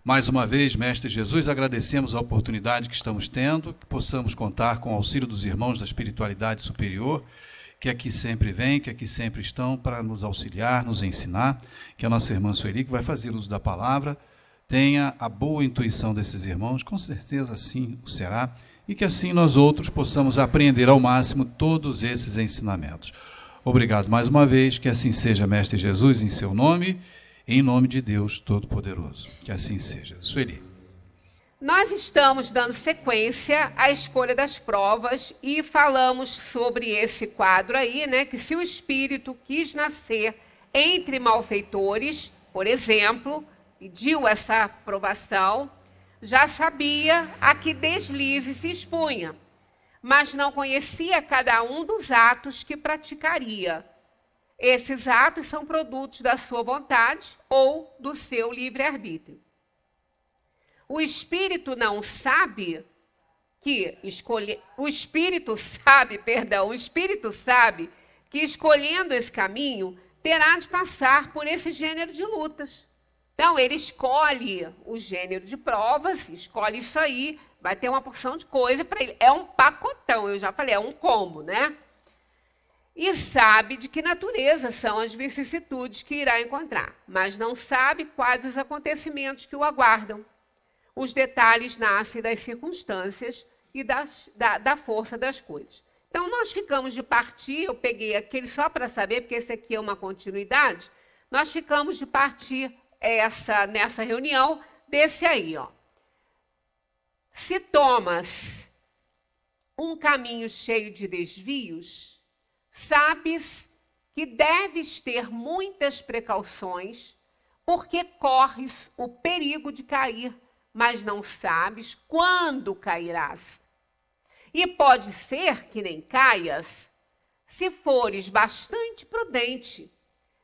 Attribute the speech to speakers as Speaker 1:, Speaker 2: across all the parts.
Speaker 1: Mais uma vez, Mestre Jesus, agradecemos a oportunidade que estamos tendo, que possamos contar com o auxílio dos irmãos da espiritualidade superior, que aqui sempre vêm, que aqui sempre estão para nos auxiliar, nos ensinar, que a nossa irmã Sueli, que vai fazer uso da palavra, tenha a boa intuição desses irmãos, com certeza assim o será, e que assim nós outros possamos apreender ao máximo todos esses ensinamentos. Obrigado mais uma vez, que assim seja, Mestre Jesus, em seu nome, em nome de Deus Todo-Poderoso. Que assim seja. Sueli.
Speaker 2: Nós estamos dando sequência à escolha das provas e falamos sobre esse quadro aí, né? Que se o espírito quis nascer entre malfeitores, por exemplo, pediu essa provação, já sabia a que deslize se expunha, mas não conhecia cada um dos atos que praticaria. Esses atos são produtos da sua vontade ou do seu livre-arbítrio. O espírito não sabe que o espírito sabe que escolhendo esse caminho terá de passar por esse gênero de lutas. Então ele escolhe o gênero de provas, escolhe isso aí, vai ter uma porção de coisa para ele. É um pacotão, eu já falei, é um combo, né? E sabe de que natureza são as vicissitudes que irá encontrar, mas não sabe quais os acontecimentos que o aguardam. Os detalhes nascem das circunstâncias e da força das coisas. Então, nós ficamos de partir, eu peguei aquele só para saber, porque esse aqui é uma continuidade, nós ficamos de partir nessa reunião desse aí, ó. Se tomas um caminho cheio de desvios, sabes que deves ter muitas precauções, porque corres o perigo de cair, mas não sabes quando cairás. E pode ser que nem caias, se fores bastante prudente.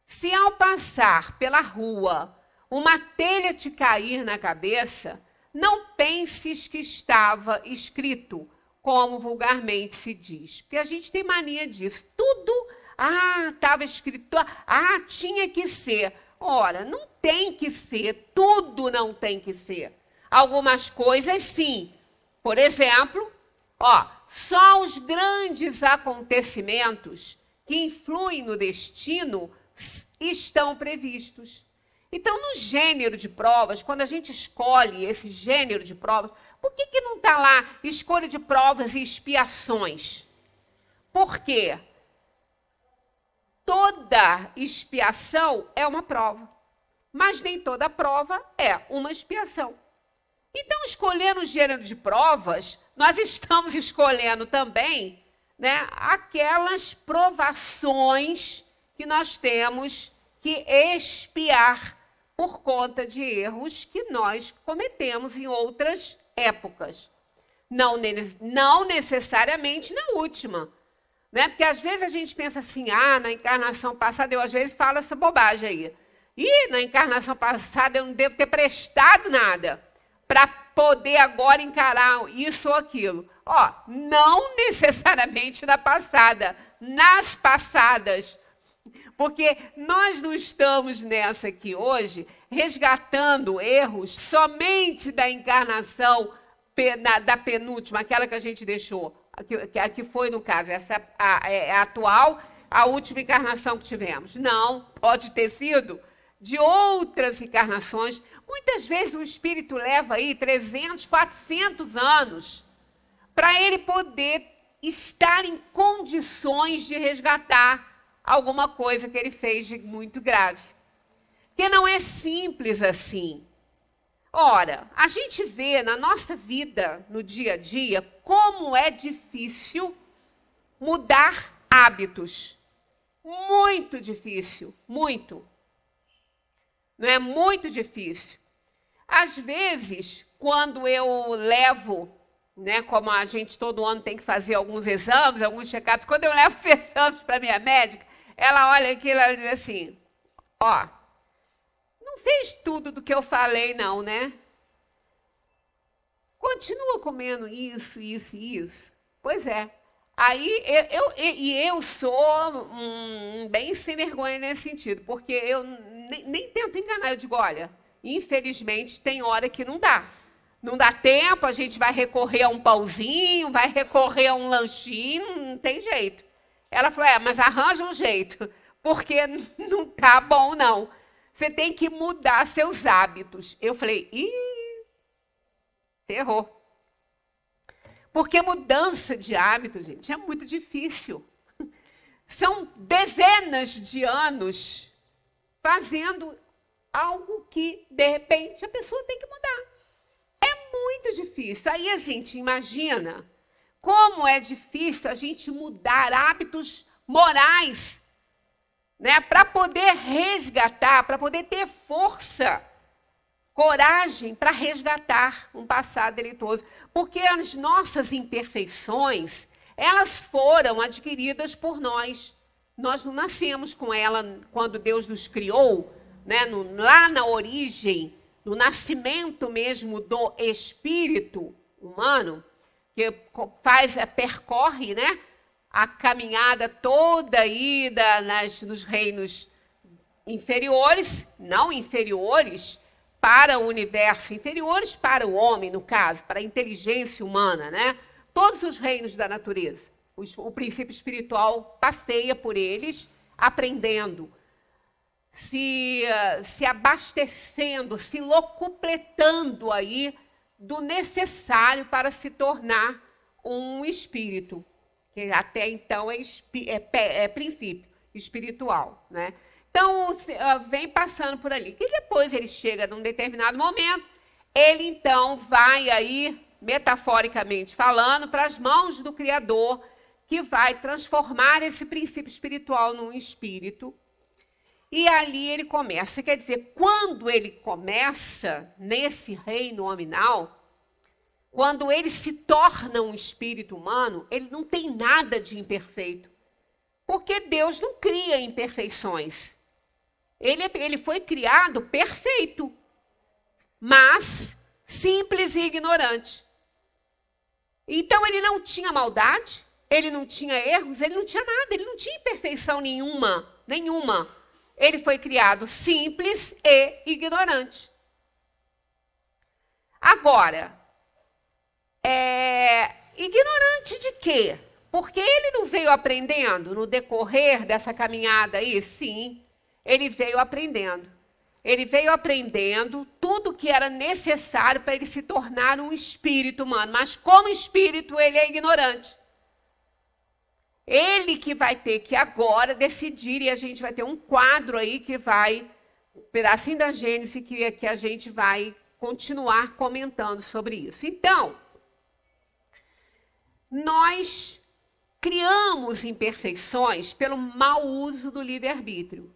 Speaker 2: Se ao passar pela rua uma telha te cair na cabeça, não penses que estava escrito, como vulgarmente se diz. Porque a gente tem mania disso. Tudo, estava escrito, tinha que ser. Ora, não tem que ser, tudo não tem que ser. Algumas coisas, sim. Por exemplo, só os grandes acontecimentos que influem no destino estão previstos. Então, no gênero de provas, quando a gente escolhe esse gênero de provas, por que não está lá escolha de provas e expiações? Por quê? Toda expiação é uma prova, mas nem toda prova é uma expiação. Então, escolhendo o gênero de provas, nós estamos escolhendo também, né, aquelas provações que nós temos que expiar por conta de erros que nós cometemos em outras épocas. Não necessariamente na última. Né? Porque às vezes a gente pensa assim, na encarnação passada, eu às vezes falo essa bobagem aí. E na encarnação passada eu não devo ter prestado nada para poder agora encarar isso ou aquilo. Não necessariamente na passada, nas passadas. Porque nós não estamos nessa aqui hoje resgatando erros somente da encarnação da penúltima, aquela que a gente deixou, que foi, no caso, essa a atual, a última encarnação que tivemos. Não, pode ter sido de outras encarnações. Muitas vezes o espírito leva aí 300, 400 anos para ele poder estar em condições de resgatar alguma coisa que ele fez de muito grave. Que não é simples assim. Ora, a gente vê na nossa vida, no dia a dia, como é difícil mudar hábitos. Muito difícil, muito. Não é muito difícil. Às vezes, quando eu levo, né, como a gente todo ano tem que fazer alguns exames, alguns check-ups, quando eu levo os exames para minha médica, ela olha aquilo e diz assim, não fez tudo do que eu falei não, né? Continua comendo isso, isso e isso. Pois é. Aí eu sou bem sem vergonha nesse sentido, porque eu nem tento enganar. Eu digo, olha, infelizmente, tem hora que não dá. Não dá tempo, a gente vai recorrer a um pãozinho, vai recorrer a um lanchinho, não tem jeito. Ela falou, mas arranja um jeito, porque não tá bom, não. Você tem que mudar seus hábitos. Eu falei, ferrou. Porque mudança de hábito, gente, é muito difícil. São dezenas de anos fazendo algo que, de repente, a pessoa tem que mudar. É muito difícil. Aí a gente imagina como é difícil a gente mudar hábitos morais, né? Para poder resgatar, para poder ter força, coragem para resgatar um passado delituoso. Porque as nossas imperfeições, elas foram adquiridas por nós. Nós não nascemos com ela quando Deus nos criou, né? Lá na origem, no nascimento mesmo do espírito humano, que percorre, né, a caminhada toda aí nos reinos inferiores, não inferiores para o universo, inferiores para o homem, no caso, para a inteligência humana, né? Todos os reinos da natureza. O princípio espiritual passeia por eles, aprendendo, se abastecendo, se locupletando aí do necessário para se tornar um espírito, que até então é princípio espiritual, né? Então, vem passando por ali. E depois ele chega num determinado momento, ele então vai aí, metaforicamente falando, para as mãos do Criador, que vai transformar esse princípio espiritual num espírito. E ali ele começa. Quer dizer, quando ele começa nesse reino nominal, quando ele se torna um espírito humano, ele não tem nada de imperfeito. Porque Deus não cria imperfeições. Ele foi criado perfeito, mas simples e ignorante. Então ele não tinha maldade, ele não tinha erros, ele não tinha nada, ele não tinha imperfeição nenhuma. Ele foi criado simples e ignorante. Agora, ignorante de quê? Porque ele não veio aprendendo no decorrer dessa caminhada aí? Sim, ele veio aprendendo. Ele veio aprendendo tudo que era necessário para ele se tornar um espírito humano. Mas como espírito, ele é ignorante. Ele que vai ter que agora decidir, e a gente vai ter um quadro aí que vai, um pedacinho da Gênesis, que a gente vai continuar comentando sobre isso. Então, nós criamos imperfeições pelo mau uso do livre-arbítrio.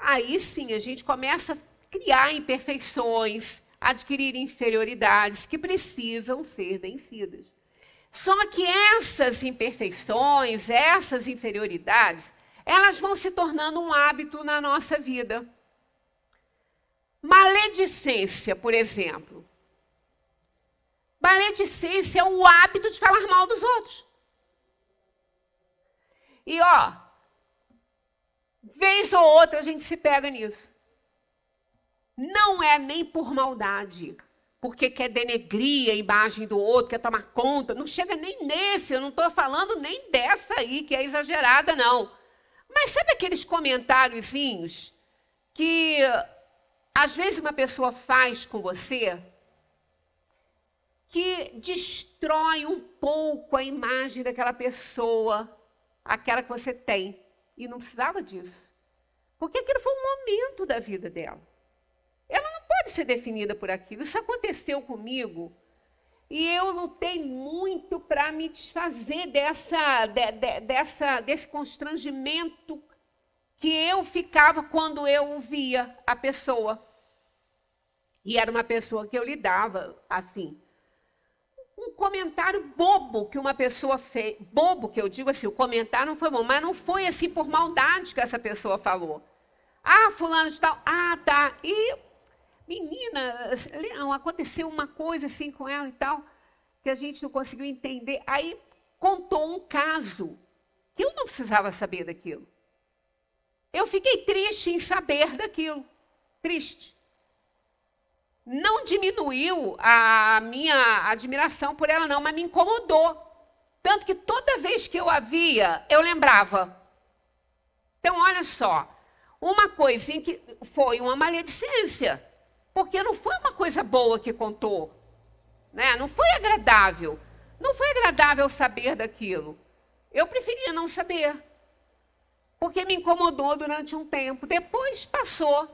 Speaker 2: Aí sim, a gente começa a criar imperfeições, adquirir inferioridades que precisam ser vencidas. Só que essas imperfeições, essas inferioridades, elas vão se tornando um hábito na nossa vida. Maledicência, por exemplo. Maledicência é o hábito de falar mal dos outros. E, vez ou outra a gente se pega nisso. Não é nem por maldade, porque quer denegrir a imagem do outro, quer tomar conta. Não chega nem nesse, eu não estou falando nem dessa aí, que é exagerada, não. Mas sabe aqueles comentáriozinhos que, às vezes, uma pessoa faz com você, que destrói um pouco a imagem daquela pessoa, aquela que você tem. E não precisava disso. Porque aquilo foi um momento da vida dela. Ela não pode ser definida por aquilo. Isso aconteceu comigo. E eu lutei muito para me desfazer desse constrangimento que eu ficava quando eu via a pessoa. E era uma pessoa que eu lidava assim. Um comentário bobo que uma pessoa fez. Bobo, que eu digo assim, o comentário não foi bom, mas não foi assim por maldade que essa pessoa falou. Fulano de tal. Tá. E, menina, aconteceu uma coisa assim com ela e tal, que a gente não conseguiu entender. Aí contou um caso que eu não precisava saber daquilo. Eu fiquei triste em saber daquilo. Triste. não diminuiu a minha admiração por ela, não, mas me incomodou. Tanto que toda vez que eu a via, eu lembrava. Então, olha só, uma coisinha que foi uma maledicência, porque não foi uma coisa boa que contou, né? Não foi agradável. Não foi agradável saber daquilo. Eu preferia não saber, porque me incomodou durante um tempo. Depois passou,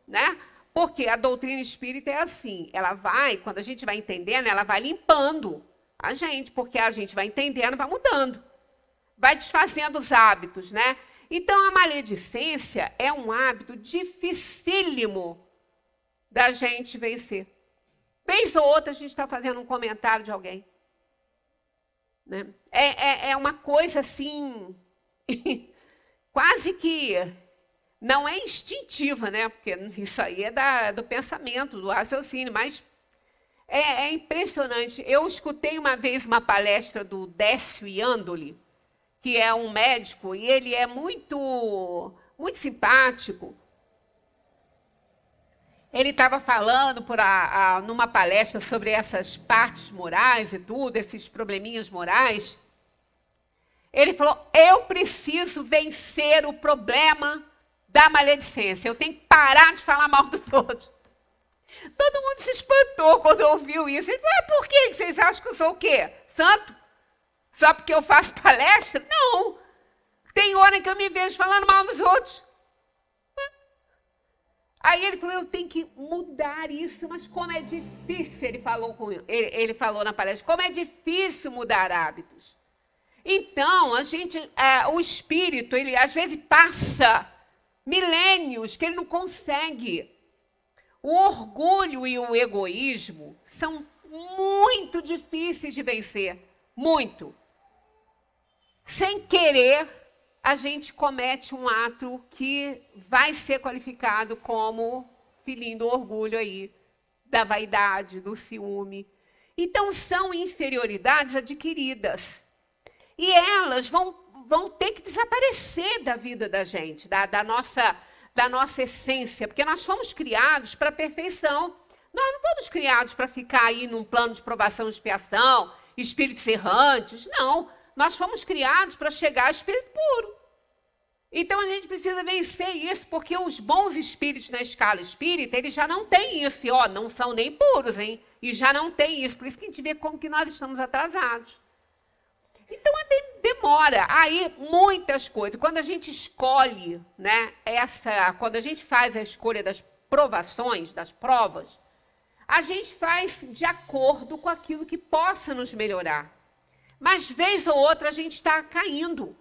Speaker 2: né? Porque a doutrina espírita é assim, ela vai, quando a gente vai entendendo, ela vai limpando a gente, porque a gente vai entendendo, vai mudando, vai desfazendo os hábitos, né? Então, a maledicência é um hábito dificílimo da gente vencer. Vez ou outra, a gente está fazendo um comentário de alguém. Né? É uma coisa assim, quase que não é instintiva, né? Porque isso aí é do pensamento, do raciocínio, mas é impressionante. Eu escutei uma vez uma palestra do Décio Iandoli, que é um médico, e ele é muito simpático. Ele estava falando numa palestra sobre essas partes morais e tudo, esses probleminhas morais. Ele falou, eu preciso vencer o problema da maledicência. Eu tenho que parar de falar mal dos outros. Todo mundo se espantou quando ouviu isso. Ele falou, por que vocês acham que eu sou o quê? Santo? Só porque eu faço palestra? Não. Tem hora em que eu me vejo falando mal dos outros. Aí ele falou, eu tenho que mudar isso, mas como é difícil, ele falou na palestra, como é difícil mudar hábitos. Então, o espírito, ele às vezes passa milênios que ele não consegue. O orgulho e o egoísmo são muito difíceis de vencer, muito. Sem querer, a gente comete um ato que vai ser qualificado como filhinho do orgulho aí, da vaidade, do ciúme. Então, são inferioridades adquiridas. E elas vão ter que desaparecer da vida da gente, da nossa essência, porque nós fomos criados para a perfeição. Nós não fomos criados para ficar aí num plano de provação e expiação, espíritos errantes, não. Nós fomos criados para chegar a espírito puro. Então, a gente precisa vencer isso, porque os bons espíritos na escala espírita, eles já não têm isso. E, não são nem puros, hein? E já não tem isso. Por isso que a gente vê como que nós estamos atrasados. Então, demora. Aí, muitas coisas. Quando a gente escolhe, né, quando a gente faz a escolha das provações, das provas, a gente faz de acordo com aquilo que possa nos melhorar. Mas, vez ou outra, a gente está caindo.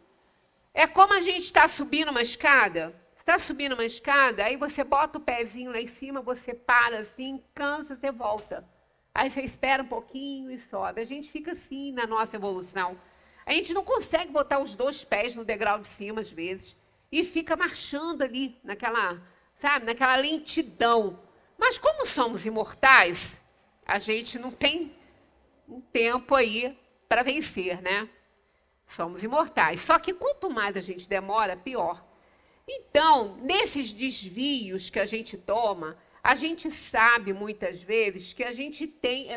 Speaker 2: É como a gente está subindo uma escada. Está subindo uma escada, aí você bota o pezinho lá em cima, você para assim, cansa, você volta. Aí você espera um pouquinho e sobe. A gente fica assim na nossa evolução. A gente não consegue botar os dois pés no degrau de cima, às vezes, e fica marchando ali, naquela lentidão. Mas como somos imortais, a gente não tem um tempo aí para vencer, né? Somos imortais. Só que quanto mais a gente demora, pior. Então, nesses desvios que a gente toma, a gente sabe muitas vezes que a gente tem,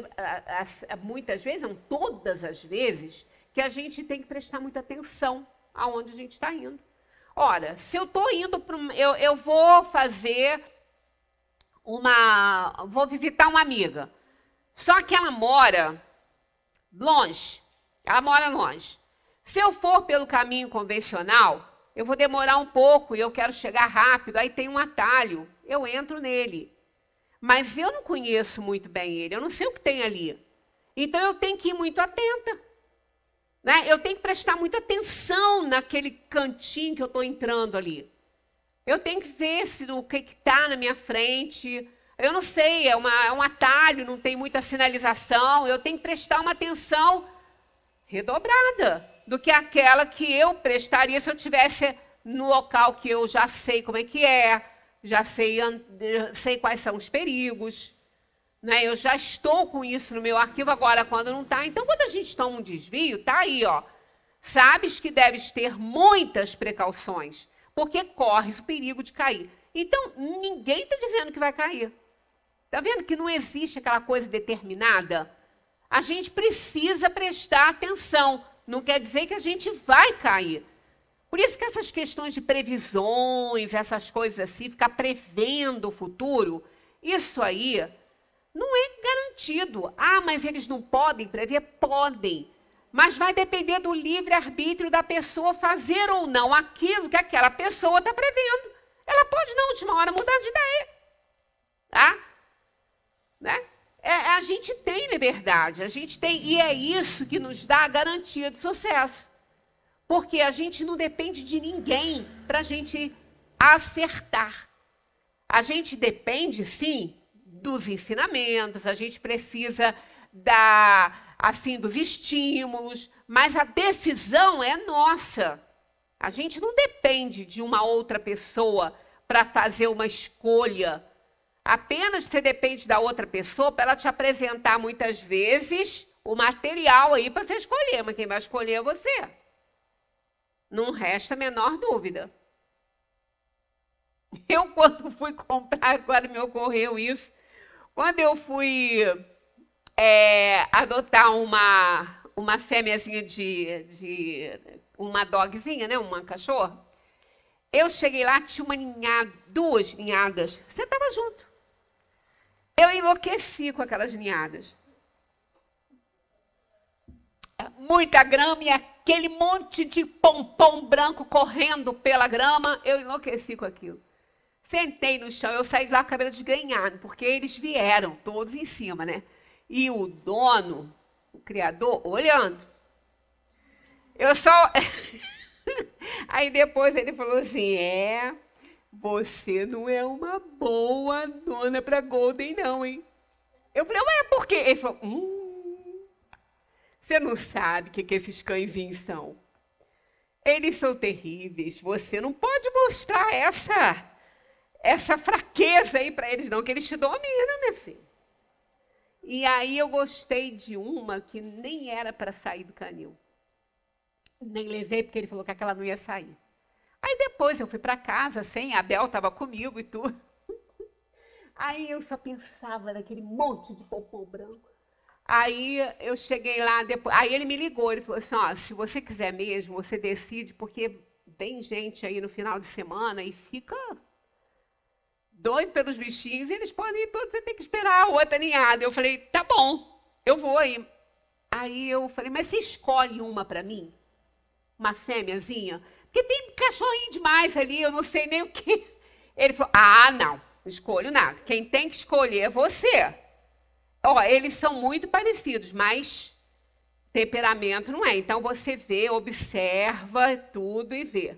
Speaker 2: muitas vezes, não todas as vezes, que a gente tem que prestar muita atenção aonde a gente está indo. Ora, se eu estou indo para eu vou fazer vou visitar uma amiga, só que ela mora longe, Se eu for pelo caminho convencional, eu vou demorar um pouco e eu quero chegar rápido, aí tem um atalho, eu entro nele. Mas eu não conheço muito bem ele, eu não sei o que tem ali. Então, eu tenho que ir muito atenta. Né? Eu tenho que prestar muita atenção naquele cantinho que eu estou entrando ali. Eu tenho que ver o que está na minha frente. Eu não sei, é um atalho, não tem muita sinalização. Eu tenho que prestar uma atenção redobrada do que aquela que eu prestaria se eu estivesse no local que eu já sei como é que é, já sei quais são os perigos. Né? Eu já estou com isso no meu arquivo agora, quando não está. Então, quando a gente toma um desvio, está aí, ó. Sabes que deves ter muitas precauções, porque corres o perigo de cair. Então, ninguém está dizendo que vai cair. Está vendo que não existe aquela coisa determinada? A gente precisa prestar atenção. Não quer dizer que a gente vai cair. Por isso que essas questões de previsões, essas coisas assim, ficar prevendo o futuro, isso aí não é garantido. Ah, mas eles não podem prever? Podem. Mas vai depender do livre-arbítrio da pessoa fazer ou não aquilo que aquela pessoa está prevendo. Ela pode, na última hora, mudar de ideia. Tá? Né? A gente tem liberdade, a gente tem, e é isso que nos dá a garantia de sucesso. Porque a gente não depende de ninguém para a gente acertar. A gente depende, sim, dos ensinamentos, a gente precisa dos estímulos, mas a decisão é nossa. A gente não depende de uma outra pessoa para fazer uma escolha. Apenas você depende da outra pessoa para ela te apresentar, muitas vezes, o material aí para você escolher, mas quem vai escolher é você. Não resta a menor dúvida. Eu, quando fui comprar, agora me ocorreu isso, quando eu fui adotar uma fêmeazinha uma dogzinha, né, uma cachorra, eu cheguei lá, tinha duas ninhadas. Você estava junto. Eu enlouqueci com aquelas ninhadas. Muita grama e aquele monte de pompom branco correndo pela grama, eu enlouqueci com aquilo. Sentei no chão, eu saí de lá com a cabelo desgrenhado, porque eles vieram todos em cima, né? E o dono, o criador, olhando. Eu só... Aí depois ele falou assim, você não é uma boa dona para Golden não, hein? Eu falei, ué, por quê? Ele falou, você não sabe o que esses cãezinhos são. Eles são terríveis, você não pode mostrar essa fraqueza aí para eles não, que eles te dominam, minha filha. E aí eu gostei de uma que nem era para sair do canil. Nem levei, porque ele falou que aquela não ia sair. Aí depois eu fui para casa, sem, a Bel estava comigo e tudo. Aí eu só pensava naquele monte de pompom branco. Aí eu cheguei lá, depois, aí ele me ligou, ele falou assim, se você quiser mesmo, você decide, porque vem gente aí no final de semana e fica doido pelos bichinhos, e eles podem ir todos, você tem que esperar a outra ninhada. Eu falei, tá bom, eu vou aí. Aí eu falei, mas você escolhe uma para mim? Uma fêmeazinha? Porque tem cachorrinho demais ali, eu não sei nem o que. Ele falou, não escolho nada. Quem tem que escolher é você. Eles são muito parecidos, mas temperamento não é. Então, você vê, observa tudo e vê.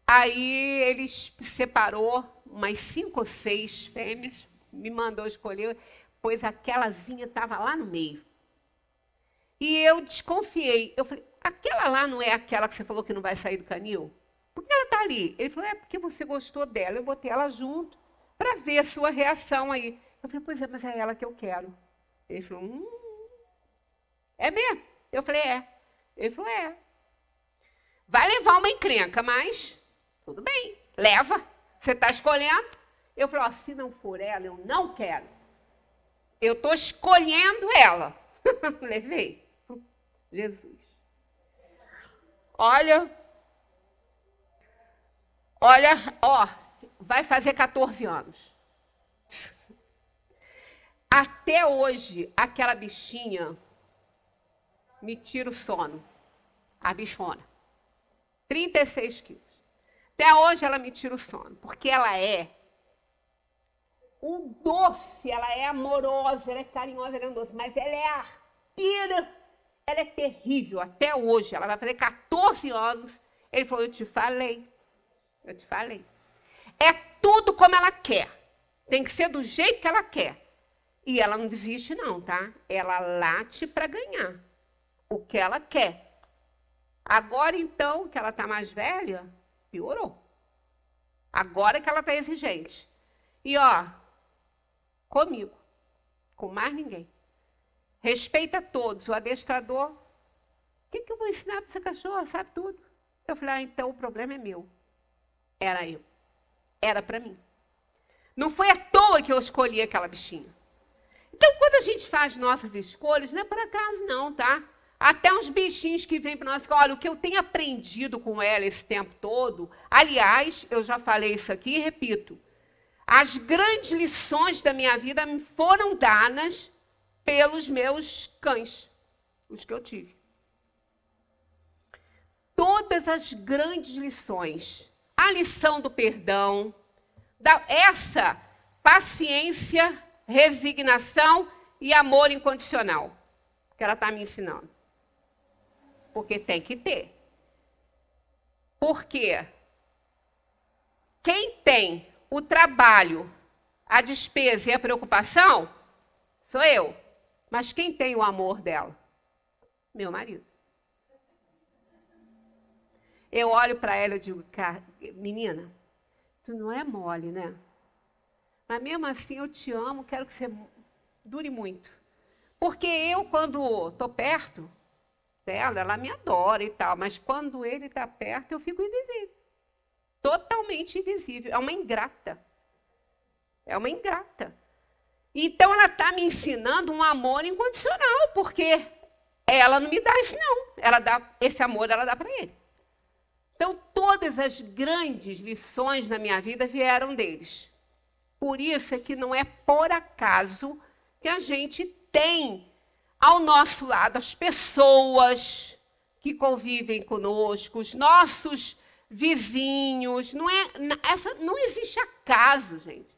Speaker 2: Aí, ele separou umas 5 ou 6 fêmeas, me mandou escolher, pois aquelazinha estava lá no meio. E eu desconfiei. Eu falei, aquela lá não é aquela que você falou que não vai sair do canil? Por que ela está ali? Ele falou, porque você gostou dela, eu botei ela junto para ver a sua reação aí. Eu falei, pois é, mas é ela que eu quero. Ele falou, é mesmo? Eu falei, é. Ele falou, é. Vai levar uma encrenca, mas tudo bem, leva. Você está escolhendo? Eu falei, se não for ela, eu não quero. Eu estou escolhendo ela. Levei. Jesus. Olha, vai fazer 14 anos. Até hoje, aquela bichinha me tira o sono. A bichona. 36 quilos. Até hoje ela me tira o sono, porque ela é um doce, ela é amorosa, ela é carinhosa, ela é um doce, mas ela é arpira, ela é terrível. Até hoje, ela vai fazer 14 anos. Ele falou, eu te falei. É tudo como ela quer. Tem que ser do jeito que ela quer. E ela não desiste não, tá? Ela late para ganhar o que ela quer. Agora, então, que ela está mais velha, piorou. Agora que ela está exigente. E, comigo, com mais ninguém. Respeita todos. O adestrador, o que eu vou ensinar para essa cachorra? Sabe tudo. Eu falei, então o problema é meu. Era eu. Era para mim. Não foi à toa que eu escolhi aquela bichinha. Então, quando a gente faz nossas escolhas, não é por acaso não, tá? Até uns bichinhos que vêm para nós, olha, o que eu tenho aprendido com ela esse tempo todo, aliás, eu já falei isso aqui e repito, as grandes lições da minha vida me foram dadas pelos meus cães, os que eu tive. Todas as grandes lições, a lição do perdão, essa paciência, resignação e amor incondicional, que ela está me ensinando. Porque tem que ter. Porque quem tem o trabalho, a despesa e a preocupação, sou eu. Mas quem tem o amor dela? Meu marido. Eu olho para ela e digo, menina, tu não é mole, né? Mas mesmo assim eu te amo, quero que você dure muito. Porque eu, quando estou perto dela, ela me adora e tal, mas quando ele está perto, eu fico invisível. Totalmente invisível. É uma ingrata. É uma ingrata. Então ela está me ensinando um amor incondicional, porque ela não me dá isso, não. Ela dá esse amor, ela dá para ele. Então, todas as grandes lições na minha vida vieram deles. Por isso é que não é por acaso que a gente tem ao nosso lado as pessoas que convivem conosco, os nossos vizinhos. Não existe acaso, gente.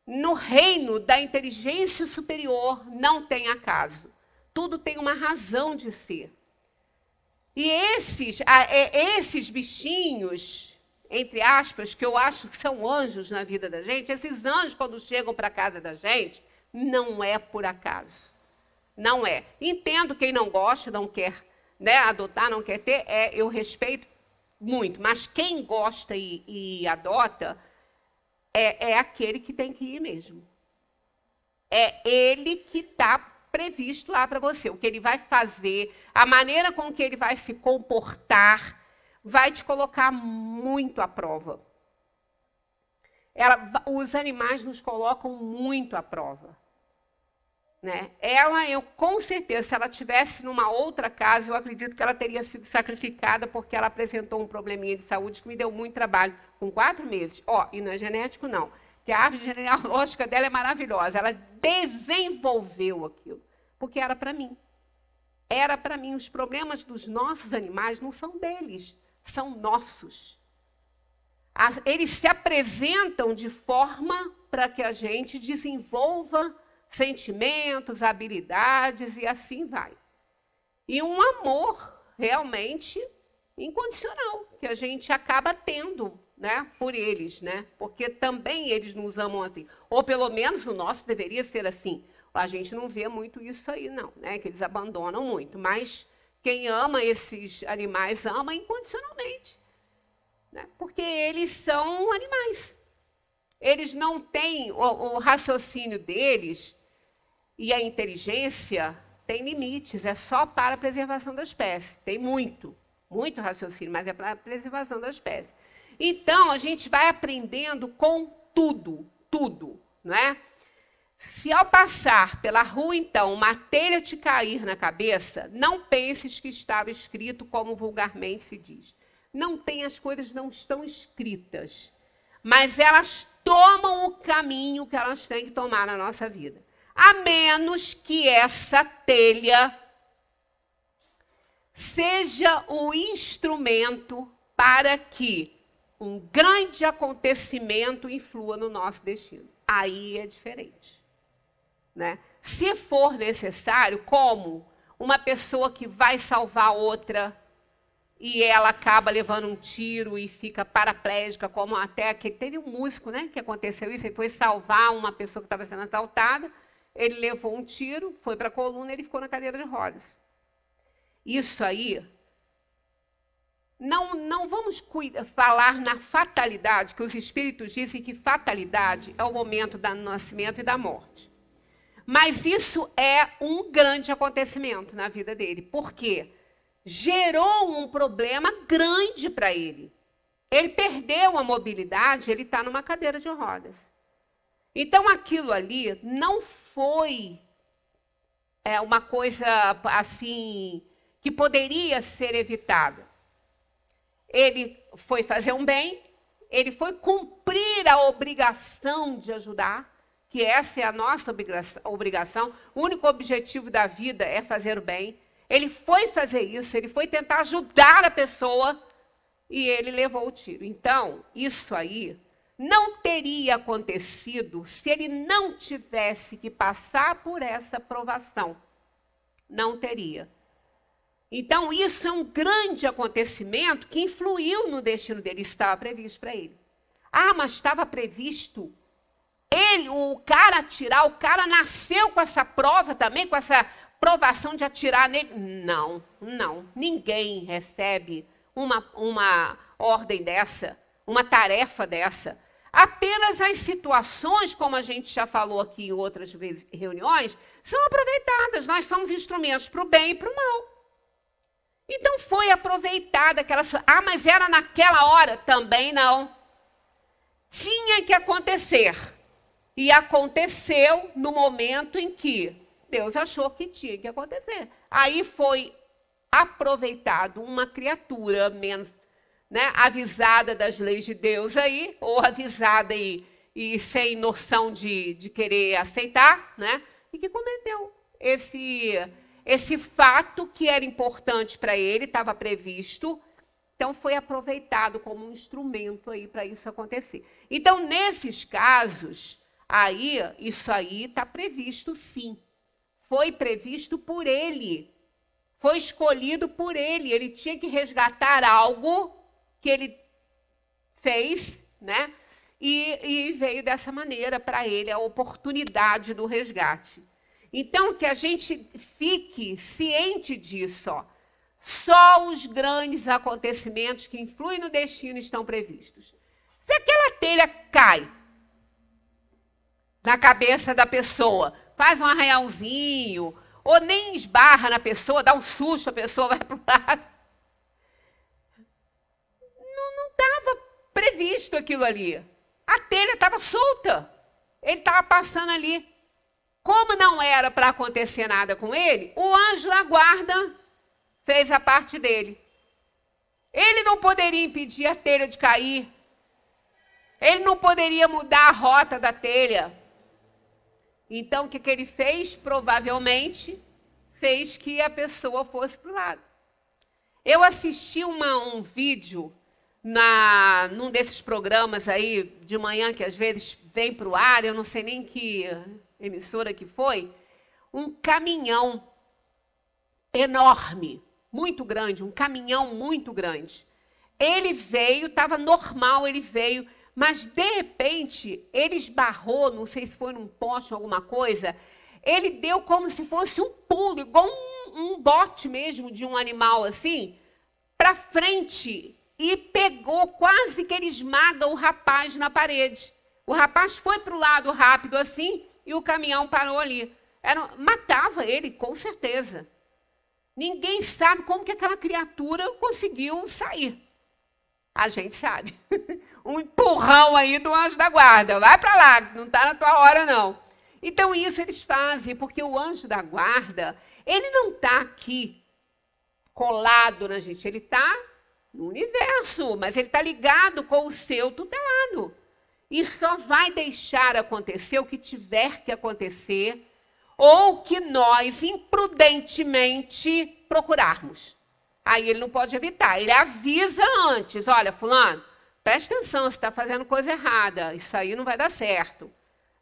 Speaker 2: No reino da inteligência superior não tem acaso. Tudo tem uma razão de ser. E esses bichinhos, entre aspas, que eu acho que são anjos na vida da gente, esses anjos, quando chegam para a casa da gente, não é por acaso. Não é. Entendo quem não gosta, não quer, né, adotar, não quer ter, eu respeito muito. Mas quem gosta e adota, é aquele que tem que ir mesmo. É ele que está previsto lá para você. O que ele vai fazer, a maneira com que ele vai se comportar, vai te colocar muito à prova. Os animais nos colocam muito à prova. Né? Eu com certeza, se ela estivesse numa outra casa, eu acredito que ela teria sido sacrificada porque ela apresentou um probleminha de saúde que me deu muito trabalho, com 4 meses. E não é genético, não. Que a árvore genealógica dela é maravilhosa. Ela desenvolveu aquilo, porque era para mim. Era para mim. Os problemas dos nossos animais não são deles, são nossos. Eles se apresentam de forma para que a gente desenvolva sentimentos, habilidades e assim vai. E um amor realmente incondicional, que a gente acaba tendo, né, por eles, né? Porque também eles nos amam assim. Ou pelo menos o nosso deveria ser assim. A gente não vê muito isso aí, não, né? Que eles abandonam muito. Mas quem ama esses animais ama incondicionalmente. Né? Porque eles são animais. Eles não têm o raciocínio deles e a inteligência tem limites. É só para a preservação da espécie. Tem muito raciocínio, mas é para a preservação da espécie. Então, a gente vai aprendendo com tudo, não é? Se ao passar pela rua, então, uma telha te cair na cabeça, não penses que estava escrito como vulgarmente se diz. As coisas não estão escritas, mas elas tomam o caminho que elas têm que tomar na nossa vida. A menos que essa telha seja o instrumento para que um grande acontecimento influa no nosso destino. Aí é diferente. Né? Se for necessário, como uma pessoa que vai salvar outra e ela acaba levando um tiro e fica paraplégica, como até que teve um músico, né, que aconteceu isso, ele foi salvar uma pessoa que estava sendo assaltada, ele levou um tiro, foi para a coluna e ele ficou na cadeira de rodas. Isso aí, não vamos falar na fatalidade, que os espíritos dizem que fatalidade é o momento do nascimento e da morte. Mas isso é um grande acontecimento na vida dele. Por quê? Gerou um problema grande para ele. Ele perdeu a mobilidade, ele está numa cadeira de rodas. Então, aquilo ali não foi uma coisa assim que poderia ser evitada. Ele foi fazer um bem, ele foi cumprir a obrigação de ajudar, que essa é a nossa obrigação. O único objetivo da vida é fazer o bem. Ele foi fazer isso, ele foi tentar ajudar a pessoa e ele levou o tiro. Então, isso aí não teria acontecido se ele não tivesse que passar por essa provação. Não teria. Então, isso é um grande acontecimento que influiu no destino dele. Isso estava previsto para ele. Ah, mas estava previsto o cara atirar, o cara nasceu com essa prova também, com essa provação de atirar nele? Não. Ninguém recebe uma ordem dessa, uma tarefa dessa. Apenas as situações, como a gente já falou aqui em outras reuniões, são aproveitadas. Nós somos instrumentos para o bem e para o mal. Então foi aproveitada aquela... Ah, mas era naquela hora? Também não. Tinha que acontecer. E aconteceu no momento em que Deus achou que tinha que acontecer. Aí foi aproveitado uma criatura menos, né, avisada das leis de Deus aí, ou avisada e sem noção de querer aceitar, né, e que cometeu esse fato que era importante para ele, estava previsto, então foi aproveitado como um instrumento aí para isso acontecer. Então, nesses casos, aí, isso aí está previsto sim. Foi previsto por ele. Foi escolhido por ele. Ele tinha que resgatar algo que ele fez, né? E veio dessa maneira para ele a oportunidade do resgate. Então, que a gente fique ciente disso, ó. Só os grandes acontecimentos que influem no destino estão previstos. Se aquela telha cai na cabeça da pessoa, faz um arranhãozinho, ou nem esbarra na pessoa, dá um susto, a pessoa vai para o lado. Não estava previsto aquilo ali. A telha estava solta. Ele estava passando ali. Como não era para acontecer nada com ele, o anjo da guarda fez a parte dele. Ele não poderia impedir a telha de cair. Ele não poderia mudar a rota da telha. Então, o que ele fez? Provavelmente, fez que a pessoa fosse para o lado. Eu assisti um vídeo num desses programas aí de manhã, que às vezes vem para o ar, eu não sei nem que emissora que foi, um caminhão enorme, muito grande, um caminhão muito grande. Ele veio, estava normal, ele veio, mas de repente ele esbarrou, não sei se foi num poste ou alguma coisa, ele deu como se fosse um pulo, igual um bote mesmo de um animal assim, para frente e pegou, quase que ele esmaga o rapaz na parede. O rapaz foi para o lado rápido assim e o caminhão parou ali. Matava ele, com certeza. Ninguém sabe como que aquela criatura conseguiu sair. A gente sabe. Um empurrão aí do anjo da guarda. Vai para lá, não está na tua hora, não. Então, isso eles fazem, porque o anjo da guarda, ele não está aqui colado na gente. Ele está no universo, mas ele está ligado com o seu tutelado. E só vai deixar acontecer o que tiver que acontecer ou que nós imprudentemente procurarmos. Aí ele não pode evitar. Ele avisa antes. Olha, fulano, presta atenção, você está fazendo coisa errada. Isso aí não vai dar certo.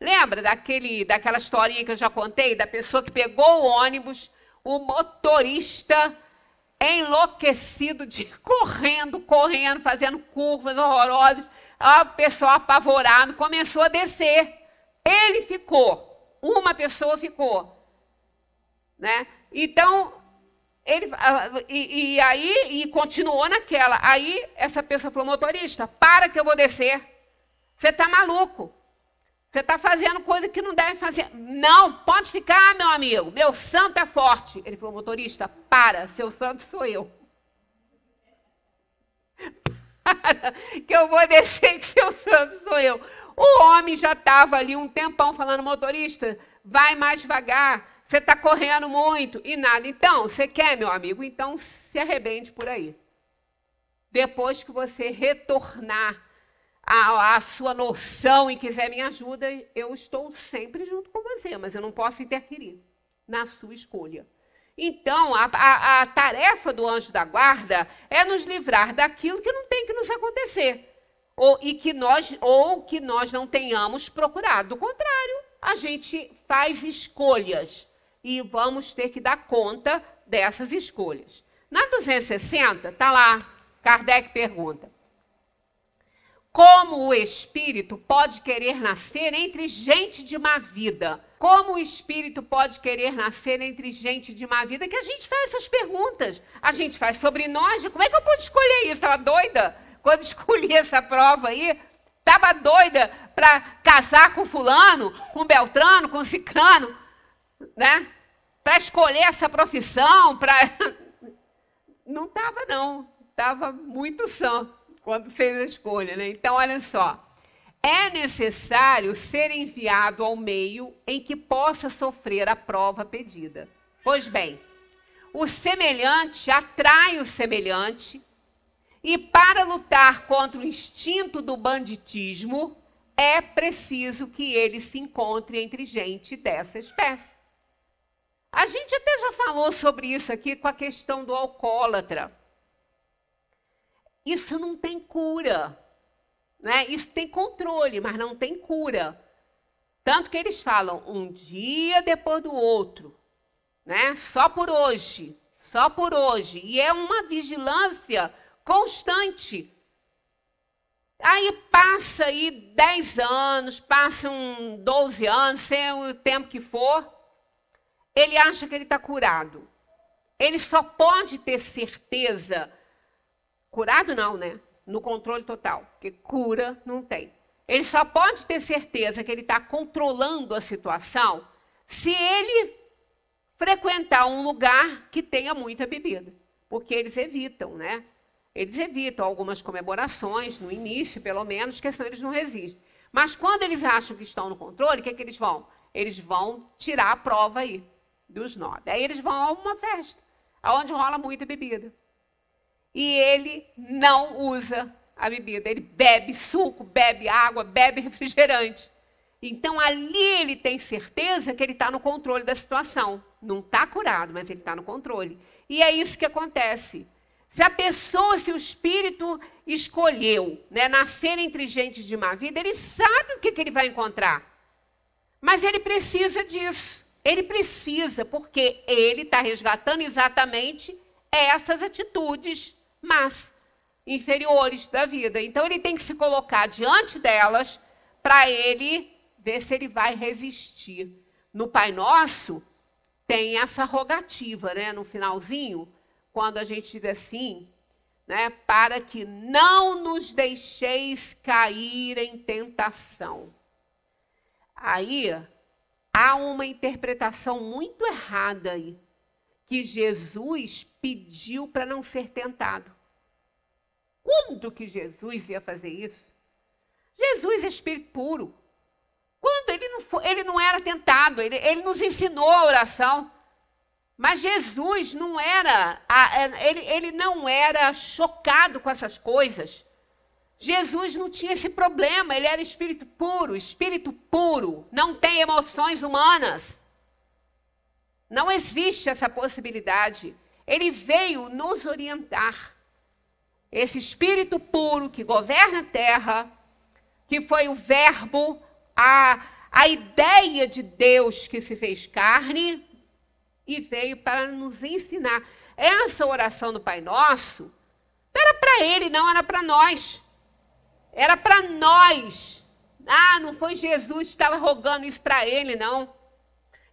Speaker 2: Lembra daquela historinha que eu já contei? Da pessoa que pegou o ônibus, o motorista enlouquecido, correndo, fazendo curvas horrorosas. A pessoa apavorada começou a descer. Ele ficou. Uma pessoa ficou. Né? Então, aí continuou naquela. Aí essa pessoa falou, motorista, para que eu vou descer. Você está maluco. Você está fazendo coisa que não deve fazer. Não, pode ficar, meu amigo. Meu santo é forte. Ele falou, motorista, para, seu santo sou eu. Para, que eu vou descer, que seu santo sou eu. O homem já estava ali um tempão falando, motorista, vai mais devagar, você está correndo muito e nada. Então, você quer, meu amigo? Então, se arrebente por aí. Depois que você retornar à sua noção e quiser minha ajuda, eu estou sempre junto com você, mas eu não posso interferir na sua escolha. Então, a tarefa do anjo da guarda é nos livrar daquilo que não tem que nos acontecer, ou que nós não tenhamos procurado. Do contrário, a gente faz escolhas e vamos ter que dar conta dessas escolhas. Na 260, está lá, Kardec pergunta: como o espírito pode querer nascer entre gente de má vida? Como o espírito pode querer nascer entre gente de má vida? Que a gente faz essas perguntas. A gente faz sobre nós. Como é que eu pude escolher isso? Estava doida quando escolhi essa prova aí? Estava doida para casar com fulano, com Beltrano, com Cicrano, né? Para escolher essa profissão, Não estava, não. Estava muito sã quando fez a escolha, né? Então, olha só. É necessário ser enviado ao meio em que possa sofrer a prova pedida. Pois bem, o semelhante atrai o semelhante, e para lutar contra o instinto do banditismo, é preciso que ele se encontre entre gente dessa espécie. A gente até já falou sobre isso aqui com a questão do alcoólatra. Isso não tem cura, né? Isso tem controle, mas não tem cura. Tanto que eles falam um dia depois do outro, né? Só por hoje, só por hoje. E é uma vigilância constante. Aí passa aí 10 anos, passam 12 anos, sei o tempo que for, ele acha que ele está curado. Ele só pode ter certeza. Curado não, né? No controle total, porque cura não tem. Ele só pode ter certeza que ele está controlando a situação se ele frequentar um lugar que tenha muita bebida, porque eles evitam, né? Eles evitam algumas comemorações, no início, pelo menos, que senão eles não resistem. Mas quando eles acham que estão no controle, o que é que eles vão? Eles vão tirar a prova aí dos 9. Aí eles vão a uma festa, onde rola muita bebida. E ele não usa a bebida. Ele bebe suco, bebe água, bebe refrigerante. Então, ali ele tem certeza que ele está no controle da situação. Não está curado, mas ele está no controle. E é isso que acontece. Se a pessoa, se o espírito escolheu, né, nascer entre gente de má vida, ele sabe o que ele vai encontrar. Mas ele precisa disso. Ele precisa, porque ele está resgatando exatamente essas atitudes más, inferiores da vida. Então, ele tem que se colocar diante delas para ele ver se ele vai resistir. No Pai Nosso, tem essa rogativa, né? No finalzinho, quando a gente diz assim, né? Para que não nos deixeis cair em tentação. Aí, há uma interpretação muito errada aí, que Jesus pediu para não ser tentado. Quando que Jesus ia fazer isso? Jesus é espírito puro. Quando ele não era tentado, ele nos ensinou a oração. Mas Jesus não era, ele não era chocado com essas coisas. Jesus não tinha esse problema, ele era espírito puro, não tem emoções humanas. Não existe essa possibilidade. Ele veio nos orientar. Esse espírito puro que governa a terra, que foi o verbo, a ideia de Deus que se fez carne e veio para nos ensinar. Essa oração do Pai Nosso não era para ele, não, era para nós. Era para nós. Ah, não foi Jesus que estava rogando isso para ele, não.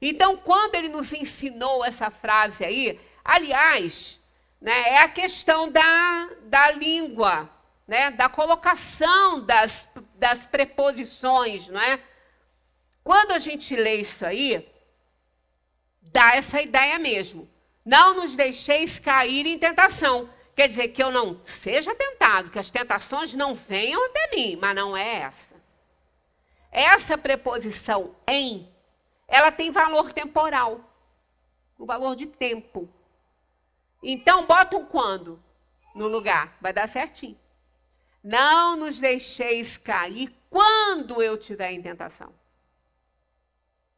Speaker 2: Então, quando ele nos ensinou essa frase aí, aliás, né, é a questão da língua, né, da colocação das preposições, não é? Quando a gente lê isso aí, dá essa ideia mesmo. Não nos deixeis cair em tentação. Quer dizer, que eu não seja tentado, que as tentações não venham até mim, mas não é essa. Essa preposição em ela tem valor temporal, um valor de tempo. Então, bota um quando no lugar, vai dar certinho. Não nos deixeis cair quando eu estiver em tentação.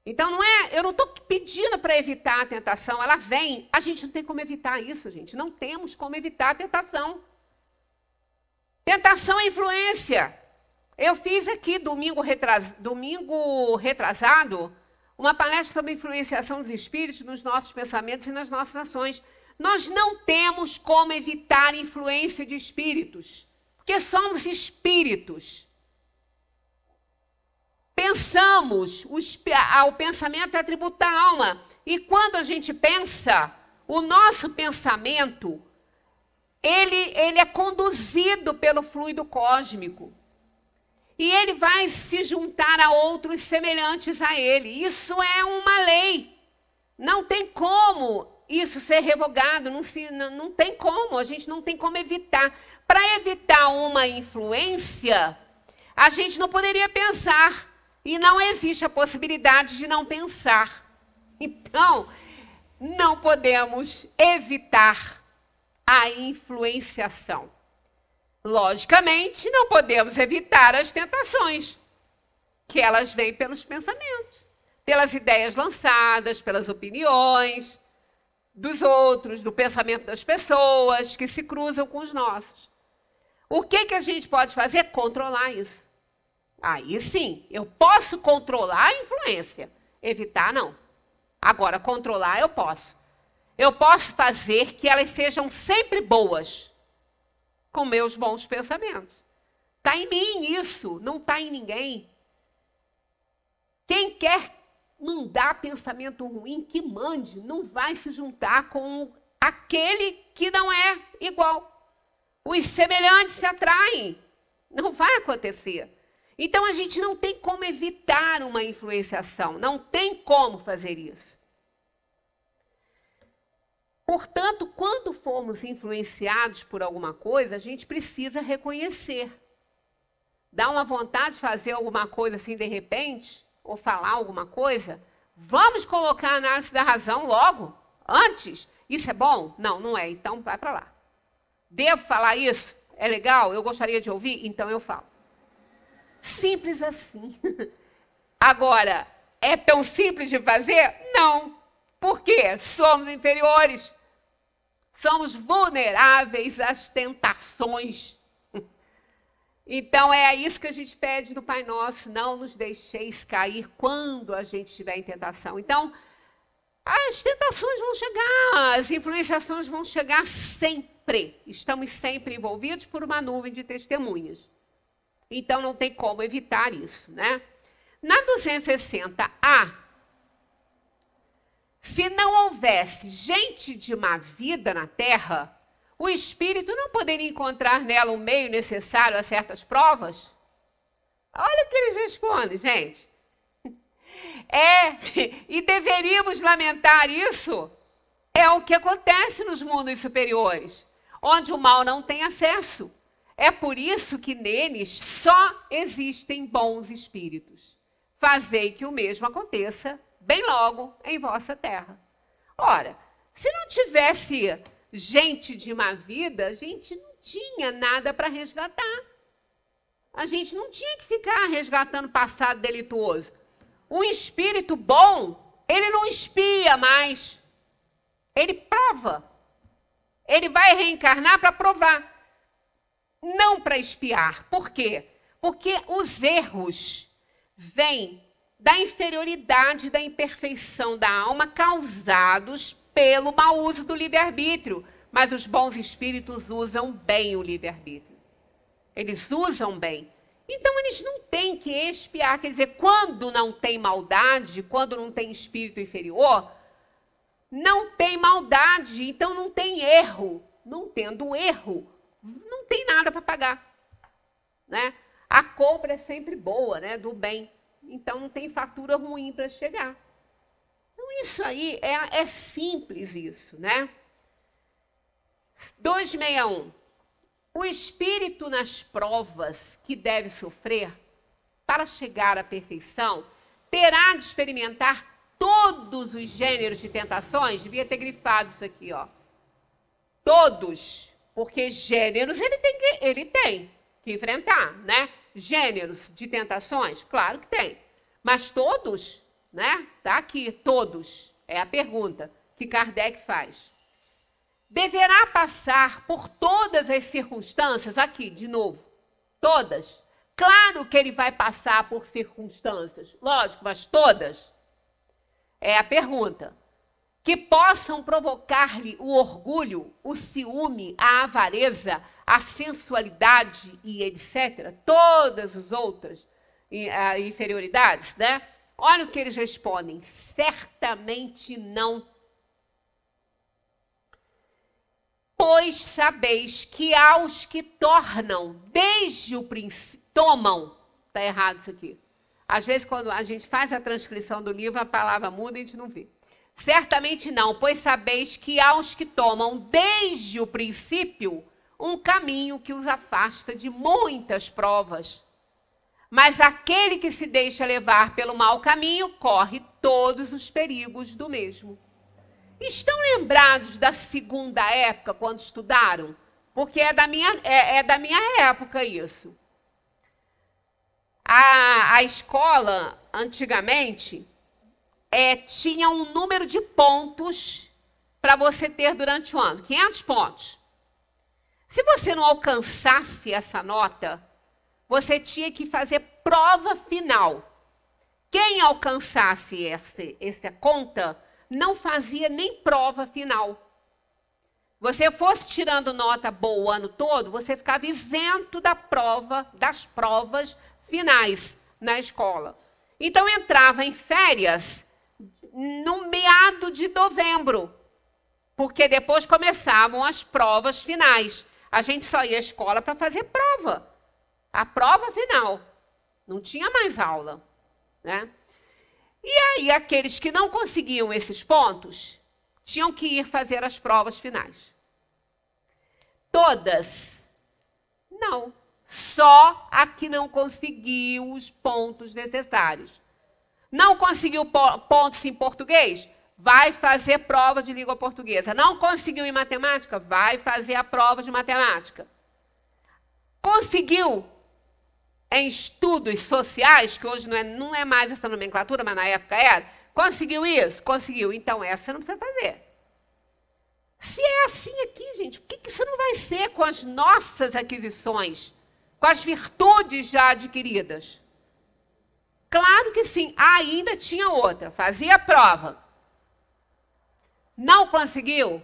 Speaker 2: Então, eu não estou pedindo para evitar a tentação, ela vem. A gente não tem como evitar isso, gente. Não temos como evitar a tentação. Tentação é influência. Eu fiz aqui, domingo retrasado, uma palestra sobre influenciação dos espíritos nos nossos pensamentos e nas nossas ações. Nós não temos como evitar influência de espíritos, porque somos espíritos. Pensamos, o pensamento é atributo da alma. E quando a gente pensa, o nosso pensamento, ele é conduzido pelo fluido cósmico. E ele vai se juntar a outros semelhantes a ele. Isso é uma lei. Não tem como isso ser revogado, não tem como, a gente não tem como evitar. Para evitar uma influência, a gente não poderia pensar. E não existe a possibilidade de não pensar. Então, não podemos evitar a influenciação. Logicamente, não podemos evitar as tentações, que elas vêm pelos pensamentos, pelas ideias lançadas, pelas opiniões dos outros, do pensamento das pessoas que se cruzam com os nossos. O que a gente pode fazer? Controlar isso. Aí sim, eu posso controlar a influência, evitar não. Agora, controlar eu posso. Eu posso fazer que elas sejam sempre boas, com meus bons pensamentos. Está em mim isso, não está em ninguém. Quem quer mandar pensamento ruim, que mande, não vai se juntar com aquele que não é igual. Os semelhantes se atraem, não vai acontecer. Então, a gente não tem como evitar uma influenciação, não tem como fazer isso. Portanto, quando formos influenciados por alguma coisa, a gente precisa reconhecer. Dá uma vontade de fazer alguma coisa assim de repente, ou falar alguma coisa, vamos colocar a análise da razão logo, antes. Isso é bom? Não, não é, então vai para lá. Devo falar isso? É legal? Eu gostaria de ouvir? Então eu falo. Simples assim. Agora, é tão simples de fazer? Não. Por quê? Somos inferiores. Somos vulneráveis às tentações. Então, é isso que a gente pede no Pai Nosso. Não nos deixeis cair quando a gente estiver em tentação. Então, as tentações vão chegar, as influenciações vão chegar sempre. Estamos sempre envolvidos por uma nuvem de testemunhas. Então, não tem como evitar isso, né? Na 260A, se não houvesse gente de má vida na Terra, o espírito não poderia encontrar nela o meio necessário a certas provas? Olha o que eles respondem, gente. E deveríamos lamentar isso. É o que acontece nos mundos superiores, onde o mal não tem acesso. É por isso que neles só existem bons espíritos. Fazei que o mesmo aconteça bem logo em vossa terra. Ora, se não tivesse gente de má vida, a gente não tinha nada para resgatar. A gente não tinha que ficar resgatando passado delituoso. Um espírito bom, ele não espia mais. Ele prova. Ele vai reencarnar para provar. Não para espiar. Por quê? Porque os erros vêm da inferioridade, da imperfeição da alma causados pelo mau uso do livre-arbítrio. Mas os bons espíritos usam bem o livre-arbítrio. Eles usam bem. Então, eles não têm que expiar. Quer dizer, quando não tem maldade, quando não tem espírito inferior, não tem maldade, então não tem erro. Não tendo erro, não tem nada para pagar. Né? A compra é sempre boa, né? Do bem. Então, não tem fatura ruim para chegar. Então, isso aí é simples, isso, né? 261. O espírito nas provas que deve sofrer para chegar à perfeição terá de experimentar todos os gêneros de tentações, devia ter grifado isso aqui, ó. Todos, porque gêneros ele tem que enfrentar, né? Gêneros de tentações, claro que tem. Mas todos, né? Tá aqui, todos. É a pergunta que Kardec faz. Deverá passar por todas as circunstâncias, aqui, de novo, todas. Claro que ele vai passar por circunstâncias, lógico, mas todas. É a pergunta. Que possam provocar-lhe o orgulho, o ciúme, a avareza, a sensualidade e etc. Todas as outras inferioridades, né? Olha o que eles respondem. Certamente não. Pois sabeis que aos que tornam desde o princípio, tomam, está errado isso aqui. Às vezes, quando a gente faz a transcrição do livro, a palavra muda e a gente não vê. Certamente não, pois sabeis que aos que tomam desde o princípio um caminho que os afasta de muitas provas. Mas aquele que se deixa levar pelo mau caminho corre todos os perigos do mesmo. Estão lembrados da segunda época, quando estudaram? Porque é da minha época isso. A escola, antigamente, tinha um número de pontos para você ter durante o ano. 500 pontos. Se você não alcançasse essa nota, você tinha que fazer prova final. Quem alcançasse essa conta não fazia nem prova final. Você fosse tirando nota boa o ano todo, você ficava isento das provas finais na escola. Então entrava em férias no meado de novembro, porque depois começavam as provas finais. A gente só ia à escola para fazer prova. A prova final. Não tinha mais aula, né? E aí, aqueles que não conseguiam esses pontos, tinham que ir fazer as provas finais. Todas? Não. Só a que não conseguiu os pontos necessários. Não conseguiu pontos em português? Vai fazer prova de língua portuguesa. Não conseguiu em matemática? Vai fazer a prova de matemática. Conseguiu em estudos sociais, que hoje não é mais essa nomenclatura, mas na época era, conseguiu isso? Conseguiu. Então, essa você não precisa fazer. Se é assim aqui, gente, por que isso não vai ser com as nossas aquisições, com as virtudes já adquiridas? Claro que sim. Ainda tinha outra. Fazia a prova. Não conseguiu?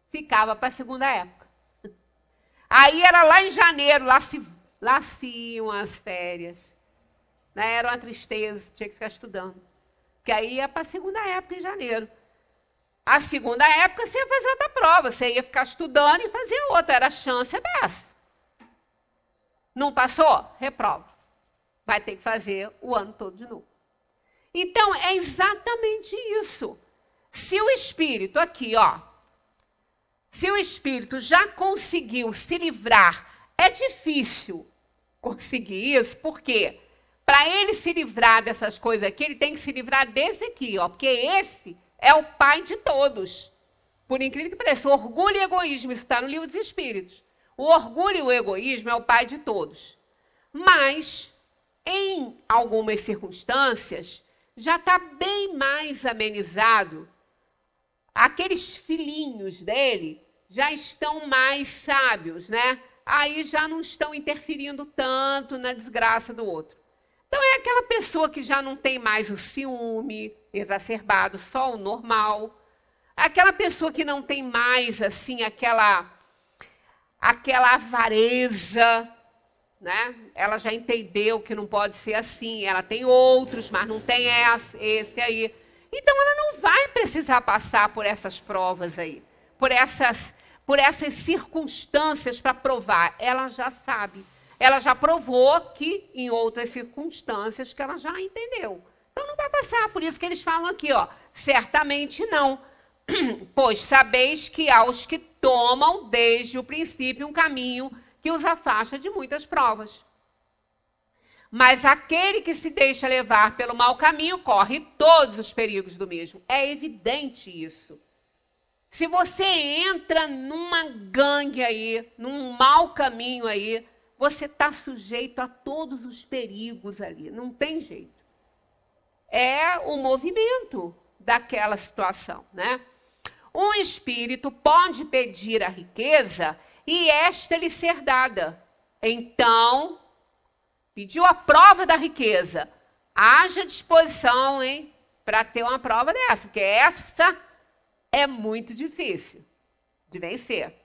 Speaker 2: Ficava para a segunda época. Aí era lá em janeiro, lá se iam as férias. Né? Era uma tristeza, tinha que ficar estudando. Porque aí ia para a segunda época, em janeiro. A segunda época você ia fazer outra prova, você ia ficar estudando e fazer outra. Era a chance dessa. Não passou? Reprova. Vai ter que fazer o ano todo de novo. Então, é exatamente isso. Se o espírito aqui, ó, se o espírito já conseguiu se livrar, é difícil conseguir isso, porque para ele se livrar dessas coisas aqui, ele tem que se livrar desse aqui, ó, porque esse é o pai de todos. Por incrível que pareça, orgulho e egoísmo, isso está no Livro dos Espíritos. O orgulho e o egoísmo é o pai de todos. Mas, em algumas circunstâncias, já está bem mais amenizado. Aqueles filhinhos dele já estão mais sábios, né? Aí já não estão interferindo tanto na desgraça do outro. Então é aquela pessoa que já não tem mais o ciúme exacerbado, só o normal. Aquela pessoa que não tem mais, assim, aquela avareza, né? Ela já entendeu que não pode ser assim. Ela tem outros, mas não tem esse aí. Então, ela não vai precisar passar por essas provas aí, por essas circunstâncias para provar. Ela já sabe. Ela já provou que, em outras circunstâncias, que ela já entendeu. Então, não vai passar. Por isso que eles falam aqui, ó, certamente não. Pois sabeis que aos que tomam desde o princípio um caminho que os afasta de muitas provas. Mas aquele que se deixa levar pelo mau caminho corre todos os perigos do mesmo. É evidente isso. Se você entra numa gangue aí, num mau caminho aí, você está sujeito a todos os perigos ali. Não tem jeito. É o movimento daquela situação, né? Um espírito pode pedir a riqueza e esta lhe ser dada. Então, pediu a prova da riqueza. Haja disposição, hein, para ter uma prova dessa, porque essa é muito difícil de vencer.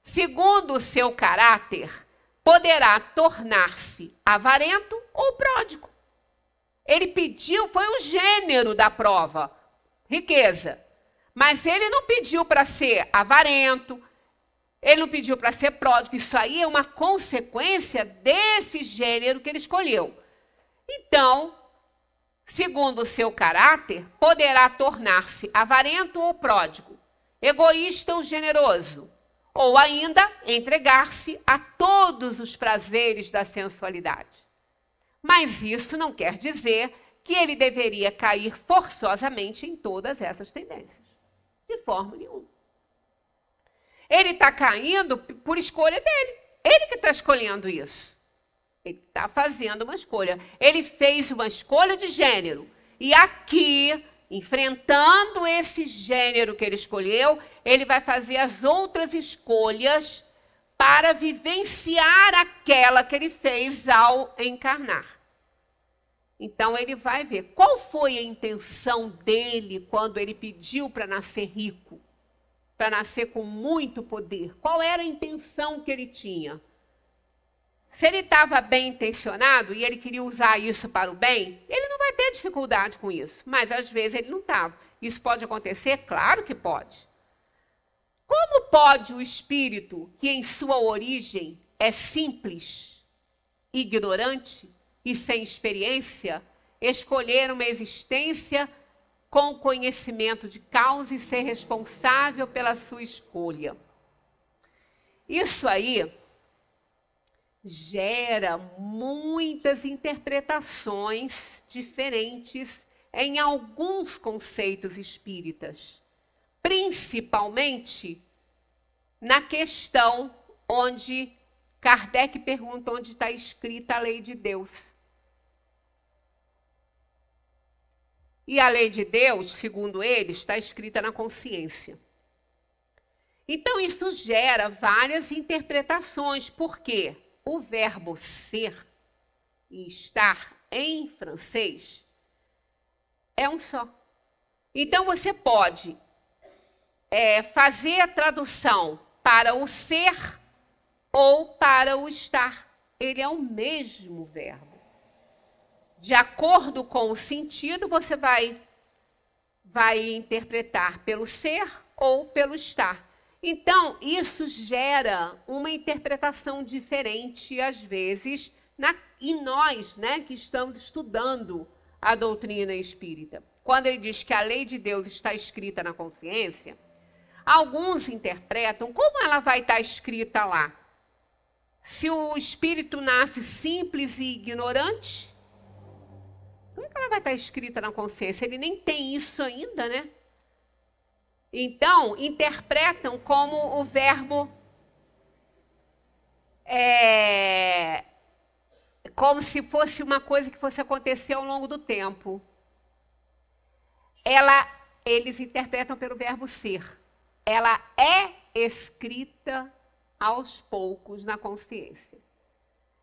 Speaker 2: Segundo o seu caráter, poderá tornar-se avarento ou pródigo. Ele pediu, foi o gênero da prova, riqueza. Mas ele não pediu para ser avarento, ele não pediu para ser pródigo. Isso aí é uma consequência desse gênero que ele escolheu. Então, segundo o seu caráter, poderá tornar-se avarento ou pródigo, egoísta ou generoso, ou ainda entregar-se a todos os prazeres da sensualidade. Mas isso não quer dizer que ele deveria cair forçosamente em todas essas tendências. De forma nenhuma. Ele está caindo por escolha dele. Ele que está escolhendo isso. Ele está fazendo uma escolha. Ele fez uma escolha de gênero. E aqui, enfrentando esse gênero que ele escolheu, ele vai fazer as outras escolhas para vivenciar aquela que ele fez ao encarnar. Então, ele vai ver qual foi a intenção dele quando ele pediu para nascer rico, para nascer com muito poder. Qual era a intenção que ele tinha? Se ele estava bem intencionado e ele queria usar isso para o bem, ele não vai ter dificuldade com isso. Mas, às vezes, ele não estava. Isso pode acontecer? Claro que pode. Como pode o espírito, que em sua origem é simples, ignorante e sem experiência, escolher uma existência com conhecimento de causa e ser responsável pela sua escolha? Isso aí gera muitas interpretações diferentes em alguns conceitos espíritas, principalmente na questão onde Kardec pergunta onde está escrita a lei de Deus. E a lei de Deus, segundo ele, está escrita na consciência. Então, isso gera várias interpretações, porque o verbo ser e estar em francês é um só. Então, você pode fazer a tradução para o ser ou para o estar. Ele é o mesmo verbo. De acordo com o sentido, você vai interpretar pelo ser ou pelo estar. Então, isso gera uma interpretação diferente, às vezes, em nós, né, que estamos estudando a doutrina espírita. Quando ele diz que a lei de Deus está escrita na consciência, alguns interpretam como ela vai estar escrita lá. Se o espírito nasce simples e ignorante, como é que ela vai estar escrita na consciência? Ele nem tem isso ainda, né? Então, interpretam como o verbo como se fosse uma coisa que fosse acontecer ao longo do tempo. Eles interpretam pelo verbo ser. Ela é escrita aos poucos na consciência.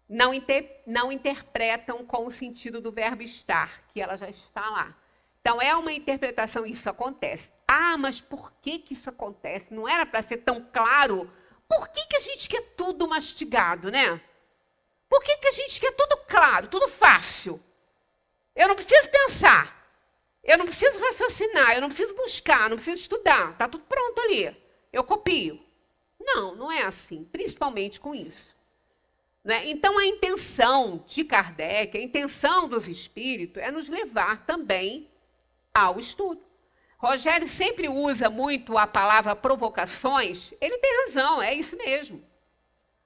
Speaker 2: Não interpretam com o sentido do verbo estar, que ela já está lá. Então, é uma interpretação, isso acontece. Ah, mas por que isso acontece? Não era para ser tão claro? Por que a gente quer tudo mastigado, né? Por que a gente quer tudo claro, tudo fácil? Eu não preciso pensar, eu não preciso raciocinar, eu não preciso buscar, não preciso estudar. Está tudo pronto ali, eu copio. Não é assim, principalmente com isso. Né? Então, a intenção de Kardec, a intenção dos espíritos é nos levar também ao estudo. Rogério sempre usa muito a palavra provocações. Ele tem razão, é isso mesmo.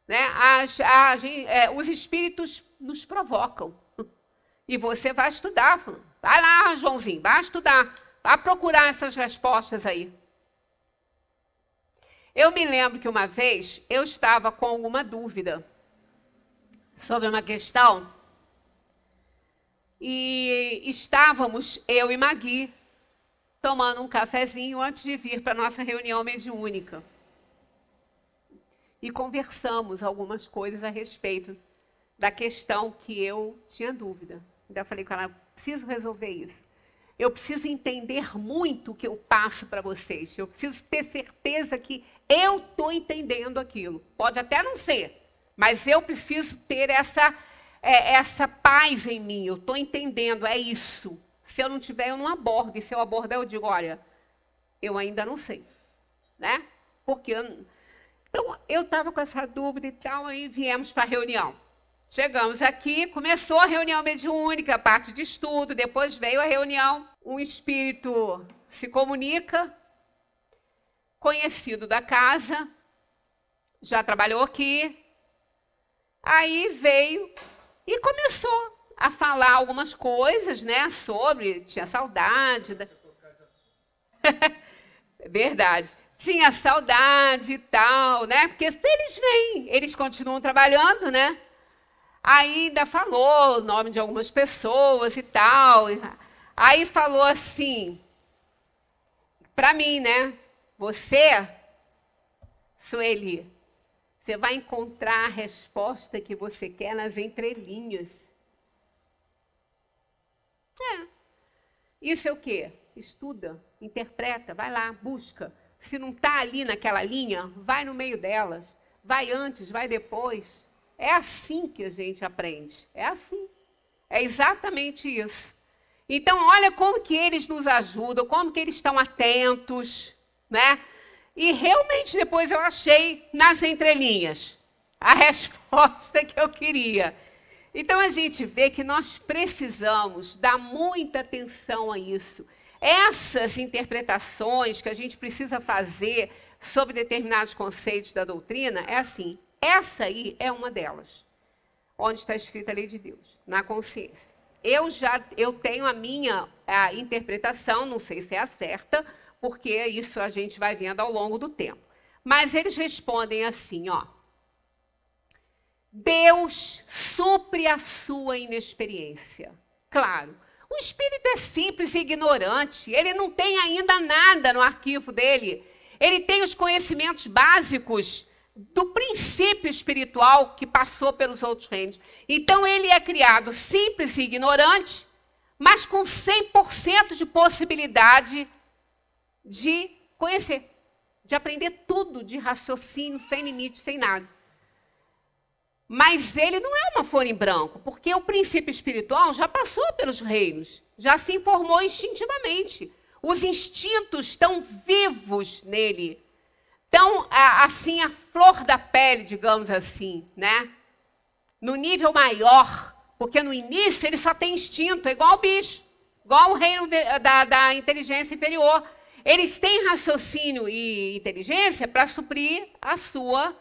Speaker 2: Né? Os espíritos nos provocam. E você vai estudar. Vai lá, Joãozinho, vai estudar. Vai procurar essas respostas aí. Eu me lembro que uma vez eu estava com alguma dúvida sobre uma questão e estávamos, eu e Magui, tomando um cafezinho antes de vir para a nossa reunião mediúnica. E conversamos algumas coisas a respeito da questão que eu tinha dúvida. Ainda falei com ela, preciso resolver isso. Eu preciso entender muito o que eu passo para vocês. Eu preciso ter certeza que eu estou entendendo aquilo. Pode até não ser, mas eu preciso ter essa paz em mim. Eu estou entendendo, é isso. Se eu não tiver, eu não abordo. E se eu abordar, eu digo, olha, eu ainda não sei. Né? Porque então, eu estava com essa dúvida e tal, aí viemos para a reunião. Chegamos aqui, começou a reunião mediúnica, a parte de estudo, depois veio a reunião. Um espírito se comunica, conhecido da casa, já trabalhou aqui. Aí veio e começou a falar algumas coisas, né, sobre, tinha saudade. Verdade. Tinha saudade e tal, né, porque eles vêm, eles continuam trabalhando, né. Aí ainda falou o nome de algumas pessoas e tal. Aí falou assim, para mim, né? Você, Sueli, você vai encontrar a resposta que você quer nas entrelinhas. Isso é o quê? Estuda, interpreta, vai lá, busca. Se não está ali naquela linha, vai no meio delas. Vai antes, vai depois. É assim que a gente aprende. É assim. É exatamente isso. Então, olha como que eles nos ajudam, como que eles estão atentos, né? E realmente depois eu achei nas entrelinhas a resposta que eu queria. Então, a gente vê que nós precisamos dar muita atenção a isso. Essas interpretações que a gente precisa fazer sobre determinados conceitos da doutrina, é assim. Essa aí é uma delas, onde está escrita a lei de Deus, na consciência. Eu tenho a minha interpretação, não sei se é a certa, porque isso a gente vai vendo ao longo do tempo. Mas eles respondem assim, ó. Deus supre a sua inexperiência. Claro, o espírito é simples e ignorante, ele não tem ainda nada no arquivo dele. Ele tem os conhecimentos básicos do princípio espiritual que passou pelos outros reinos. Então, ele é criado simples e ignorante, mas com 100% de possibilidade de conhecer, de aprender tudo, de raciocínio, sem limite, sem nada. Mas ele não é uma folha em branco, porque o princípio espiritual já passou pelos reinos, já se informou instintivamente. Os instintos estão vivos nele. Então, assim, a flor da pele, digamos assim, né? No nível maior, porque no início ele só tem instinto, é igual ao bicho, igual o reino da inteligência inferior. Eles têm raciocínio e inteligência para suprir a sua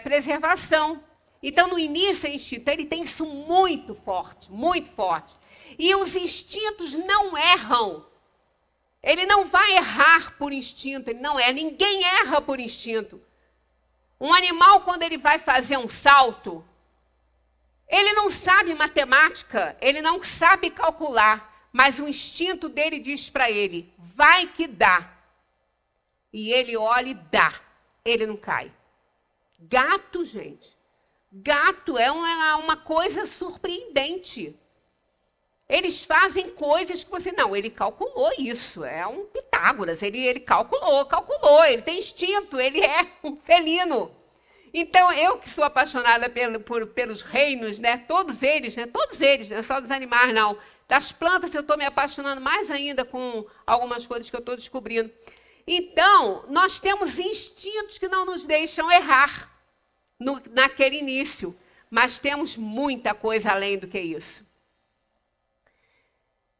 Speaker 2: preservação. Então, no início, é instinto. Ele tem isso muito forte, muito forte. E os instintos não erram. Ele não vai errar por instinto, ele não é. Ninguém erra por instinto. Um animal, quando ele vai fazer um salto, ele não sabe matemática, ele não sabe calcular, mas o instinto dele diz para ele, vai que dá. E ele olha e dá, ele não cai. Gato, gente, gato é uma coisa surpreendente. Eles fazem coisas que você... Não, ele calculou isso, é um Pitágoras, ele calculou, ele tem instinto, ele é um felino. Então, eu que sou apaixonada pelos reinos, né? Todos eles, não é só dos animais, não. Das plantas eu estou me apaixonando mais ainda com algumas coisas que eu estou descobrindo. Então, nós temos instintos que não nos deixam errar naquele início, mas temos muita coisa além do que isso.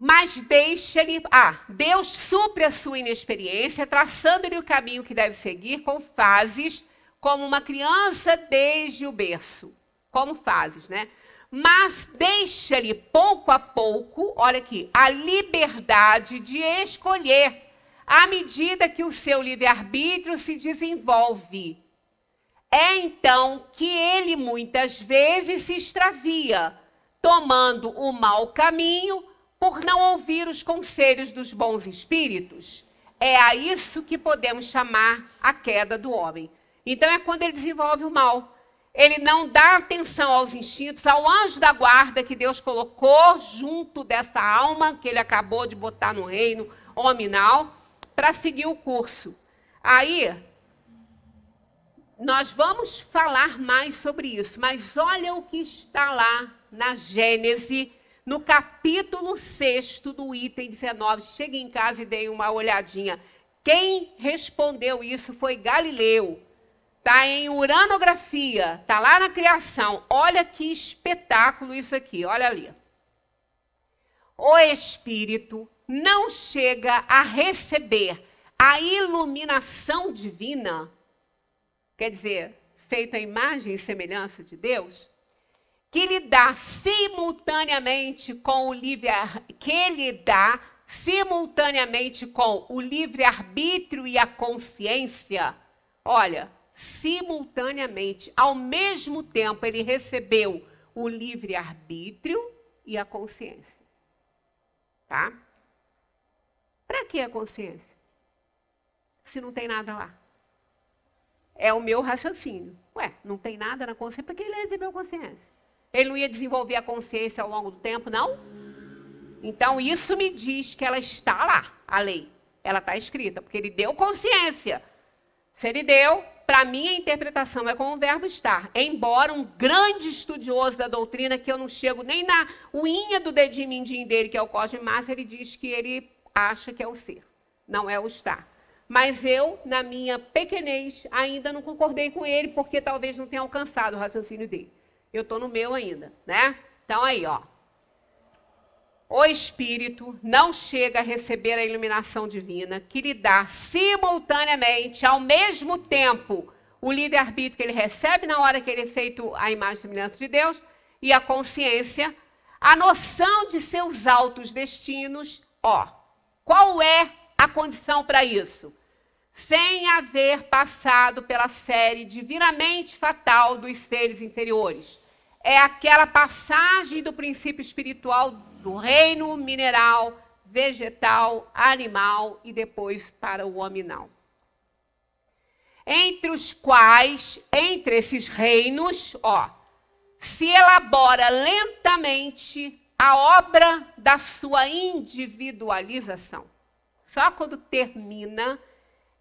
Speaker 2: Mas deixa-lhe... Deus supre a sua inexperiência, traçando-lhe o caminho que deve seguir com fases, como uma criança desde o berço. Como fases, né? mas deixa-lhe pouco a pouco, olha aqui, a liberdade de escolher, à medida que o seu livre-arbítrio se desenvolve. É então que ele muitas vezes se extravia, tomando o mau caminho por não ouvir os conselhos dos bons espíritos. É a isso que podemos chamar a queda do homem. Então é quando ele desenvolve o mal. Ele não dá atenção aos instintos, ao anjo da guarda que Deus colocou junto dessa alma que ele acabou de botar no reino hominal para seguir o curso. Aí, nós vamos falar mais sobre isso, mas olha o que está lá na Gênese, no capítulo 6 do item 19. Cheguei em casa e dei uma olhadinha. Quem respondeu isso foi Galileu. Está em uranografia, está lá na criação. Olha que espetáculo isso aqui, olha ali. O Espírito não chega a receber a iluminação divina, quer dizer, feita à imagem e semelhança de Deus, que lhe dá simultaneamente com o livre-arbítrio e a consciência. Olha, simultaneamente, ao mesmo tempo, ele recebeu o livre-arbítrio e a consciência. Tá? Para que a consciência? Se não tem nada lá. É o meu raciocínio. Ué, não tem nada na consciência, para que ele recebeu consciência? Ele não ia desenvolver a consciência ao longo do tempo, não? Então, isso me diz que ela está lá, a lei. Ela está escrita, porque ele deu consciência. Se ele deu, para mim a interpretação é como o verbo estar. Embora um grande estudioso da doutrina, que eu não chego nem na unha do dedinho mindinho dele, que é o Cosme Massa, ele diz que ele acha que é o ser, não é o estar. Mas eu, na minha pequenez, ainda não concordei com ele, porque talvez não tenha alcançado o raciocínio dele. Eu estou no meu ainda, né? Então aí, ó. O Espírito não chega a receber a iluminação divina, que lhe dá simultaneamente, ao mesmo tempo, o livre-arbítrio que ele recebe na hora que ele é feito a imagem e semelhança de Deus, e a consciência, a noção de seus altos destinos. Ó, qual é a condição para isso? Sem haver passado pela série divinamente fatal dos seres inferiores. É aquela passagem do princípio espiritual do reino mineral, vegetal, animal e depois para o hominal. Entre esses reinos, ó, se elabora lentamente a obra da sua individualização. Só quando termina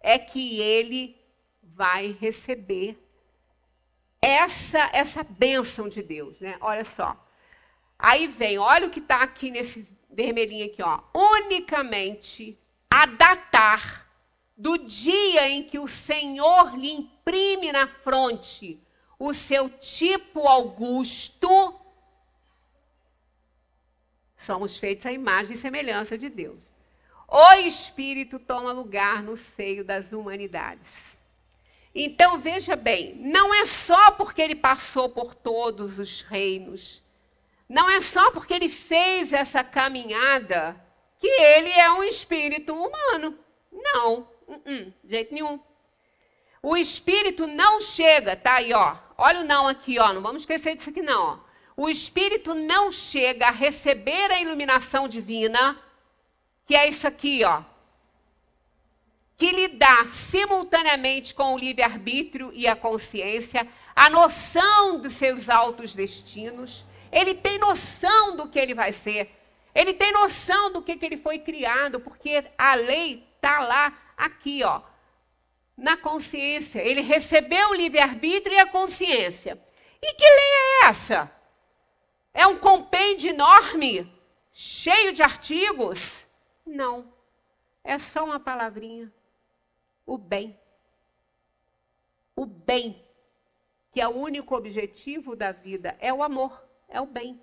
Speaker 2: é que ele vai receber essa bênção de Deus, né? Olha só. Aí vem, olha o que está aqui nesse vermelhinho aqui, ó. Unicamente a datar do dia em que o Senhor lhe imprime na fronte o seu tipo augusto, somos feitos à imagem e semelhança de Deus. O Espírito toma lugar no seio das humanidades. Então, veja bem, não é só porque ele passou por todos os reinos, não é só porque ele fez essa caminhada que ele é um espírito humano. Não, de jeito nenhum. O espírito não chega, tá aí, ó. Olha o não aqui, ó. Não vamos esquecer disso aqui, não. Ó. O espírito não chega a receber a iluminação divina, que é isso aqui, ó. Que lhe dá simultaneamente com o livre-arbítrio e a consciência a noção dos seus altos destinos. Ele tem noção do que ele vai ser. Ele tem noção do que ele foi criado, porque a lei está lá, aqui, ó, na consciência. Ele recebeu o livre-arbítrio e a consciência. E que lei é essa? É um compêndio enorme, cheio de artigos? Não. É só uma palavrinha. O bem. O bem, que é o único objetivo da vida, é o amor. É o bem.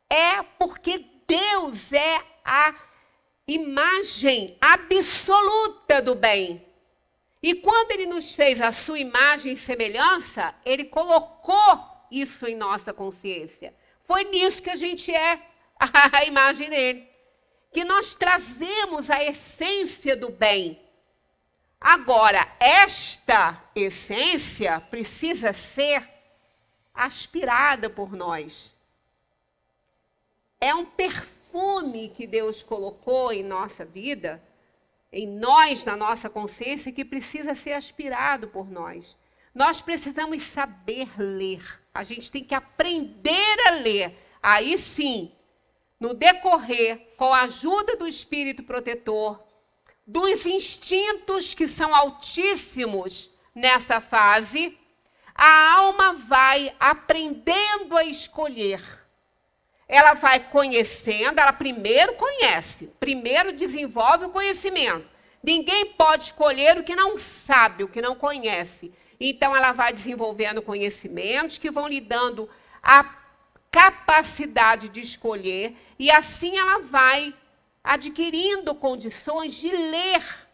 Speaker 2: É porque Deus é a imagem absoluta do bem. E quando ele nos fez a sua imagem e semelhança, ele colocou isso em nossa consciência. foi nisso que a gente é a imagem dele. Que nós trazemos a essência do bem. Agora, esta essência precisa ser aspirada por nós. É um perfume que Deus colocou em nossa vida, em nós, na nossa consciência, que precisa ser aspirado por nós. Nós precisamos saber ler. A gente tem que aprender a ler. Aí sim, no decorrer, com a ajuda do Espírito Protetor, dos instintos que são altíssimos nessa fase, a alma vai aprendendo a escolher. Ela vai conhecendo, ela primeiro conhece, primeiro desenvolve o conhecimento. Ninguém pode escolher o que não sabe, o que não conhece. Então, ela vai desenvolvendo conhecimentos que vão lhe dando a capacidade de escolher, e assim ela vai adquirindo condições de ler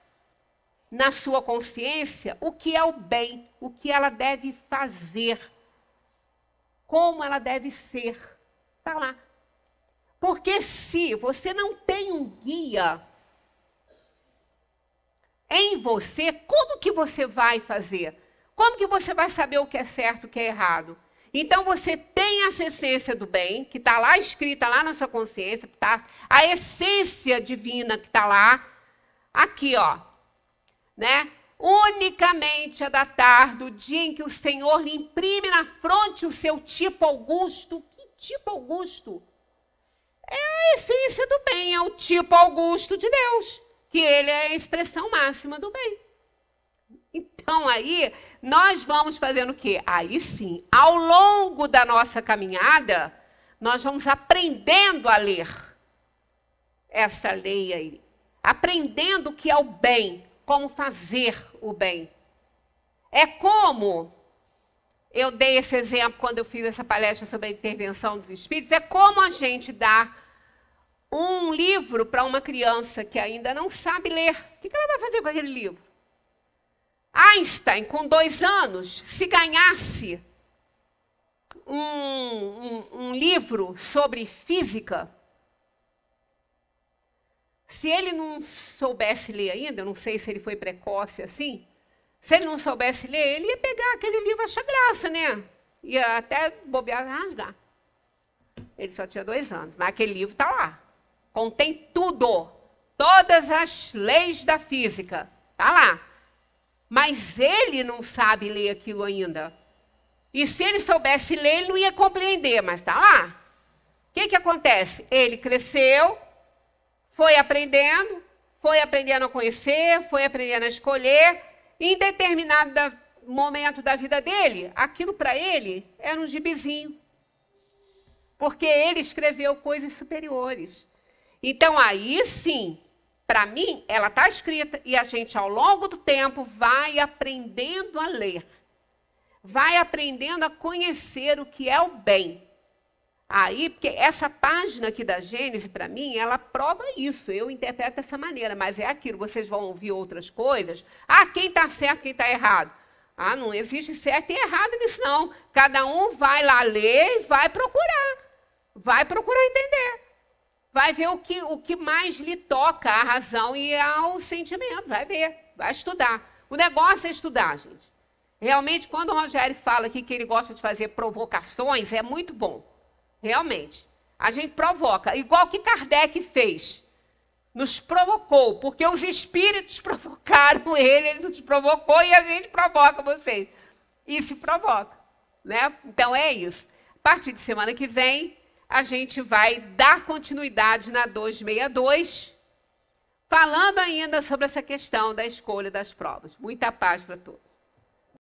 Speaker 2: na sua consciência o que é o bem, o que ela deve fazer, como ela deve ser. Está lá. Porque se você não tem um guia em você, como que você vai fazer? Como que você vai saber o que é certo e o que é errado? Então, você tem essa essência do bem, que está lá escrita lá na sua consciência, tá? A essência divina que está lá, aqui, ó, né? Unicamente a datar do dia em que o Senhor lhe imprime na fronte o seu tipo augusto. Que tipo augusto? É a essência do bem, é o tipo augusto de Deus, que ele é a expressão máxima do bem. Então, aí, nós vamos fazendo o quê? Aí sim, ao longo da nossa caminhada, nós vamos aprendendo a ler essa lei aí. Aprendendo o que é o bem, como fazer o bem. É como, eu dei esse exemplo quando eu fiz essa palestra sobre a intervenção dos espíritos, é como a gente dá um livro para uma criança que ainda não sabe ler. O que ela vai fazer com aquele livro? Einstein, com 2 anos, se ganhasse um livro sobre física, se ele não soubesse ler ainda, eu não sei se ele foi precoce assim, se ele não soubesse ler, ele ia pegar aquele livro e achar graça, né? Ia até bobear e rasgar. Ele só tinha 2 anos, mas aquele livro está lá. Contém tudo, todas as leis da física, está lá. Mas ele não sabe ler aquilo ainda. E se ele soubesse ler, ele não ia compreender, mas está lá. O que acontece? Ele cresceu, foi aprendendo a conhecer, foi aprendendo a escolher, e em determinado momento da vida dele, aquilo para ele era um gibizinho. Porque ele escreveu coisas superiores. Então, aí sim, para mim, ela está escrita e a gente, ao longo do tempo, vai aprendendo a ler. Vai aprendendo a conhecer o que é o bem. Aí, porque essa página aqui da Gênesis, para mim, ela prova isso. Eu interpreto dessa maneira, mas é aquilo. Vocês vão ouvir outras coisas. Ah, quem está certo, quem está errado? Ah, não existe certo e errado nisso, não. Cada um vai lá ler e vai procurar. Vai procurar entender. Vai ver o que mais lhe toca à razão e ao sentimento. Vai ver, vai estudar. O negócio é estudar, gente. Realmente, quando o Rogério fala aqui que ele gosta de fazer provocações, é muito bom. Realmente. A gente provoca, igual que Kardec fez. Nos provocou, porque os espíritos provocaram ele nos provocou e a gente provoca vocês. E se provoca, né? Então, é isso. A partir de semana que vem, a gente vai dar continuidade na 262, falando ainda sobre essa questão da escolha das provas. Muita paz para todos.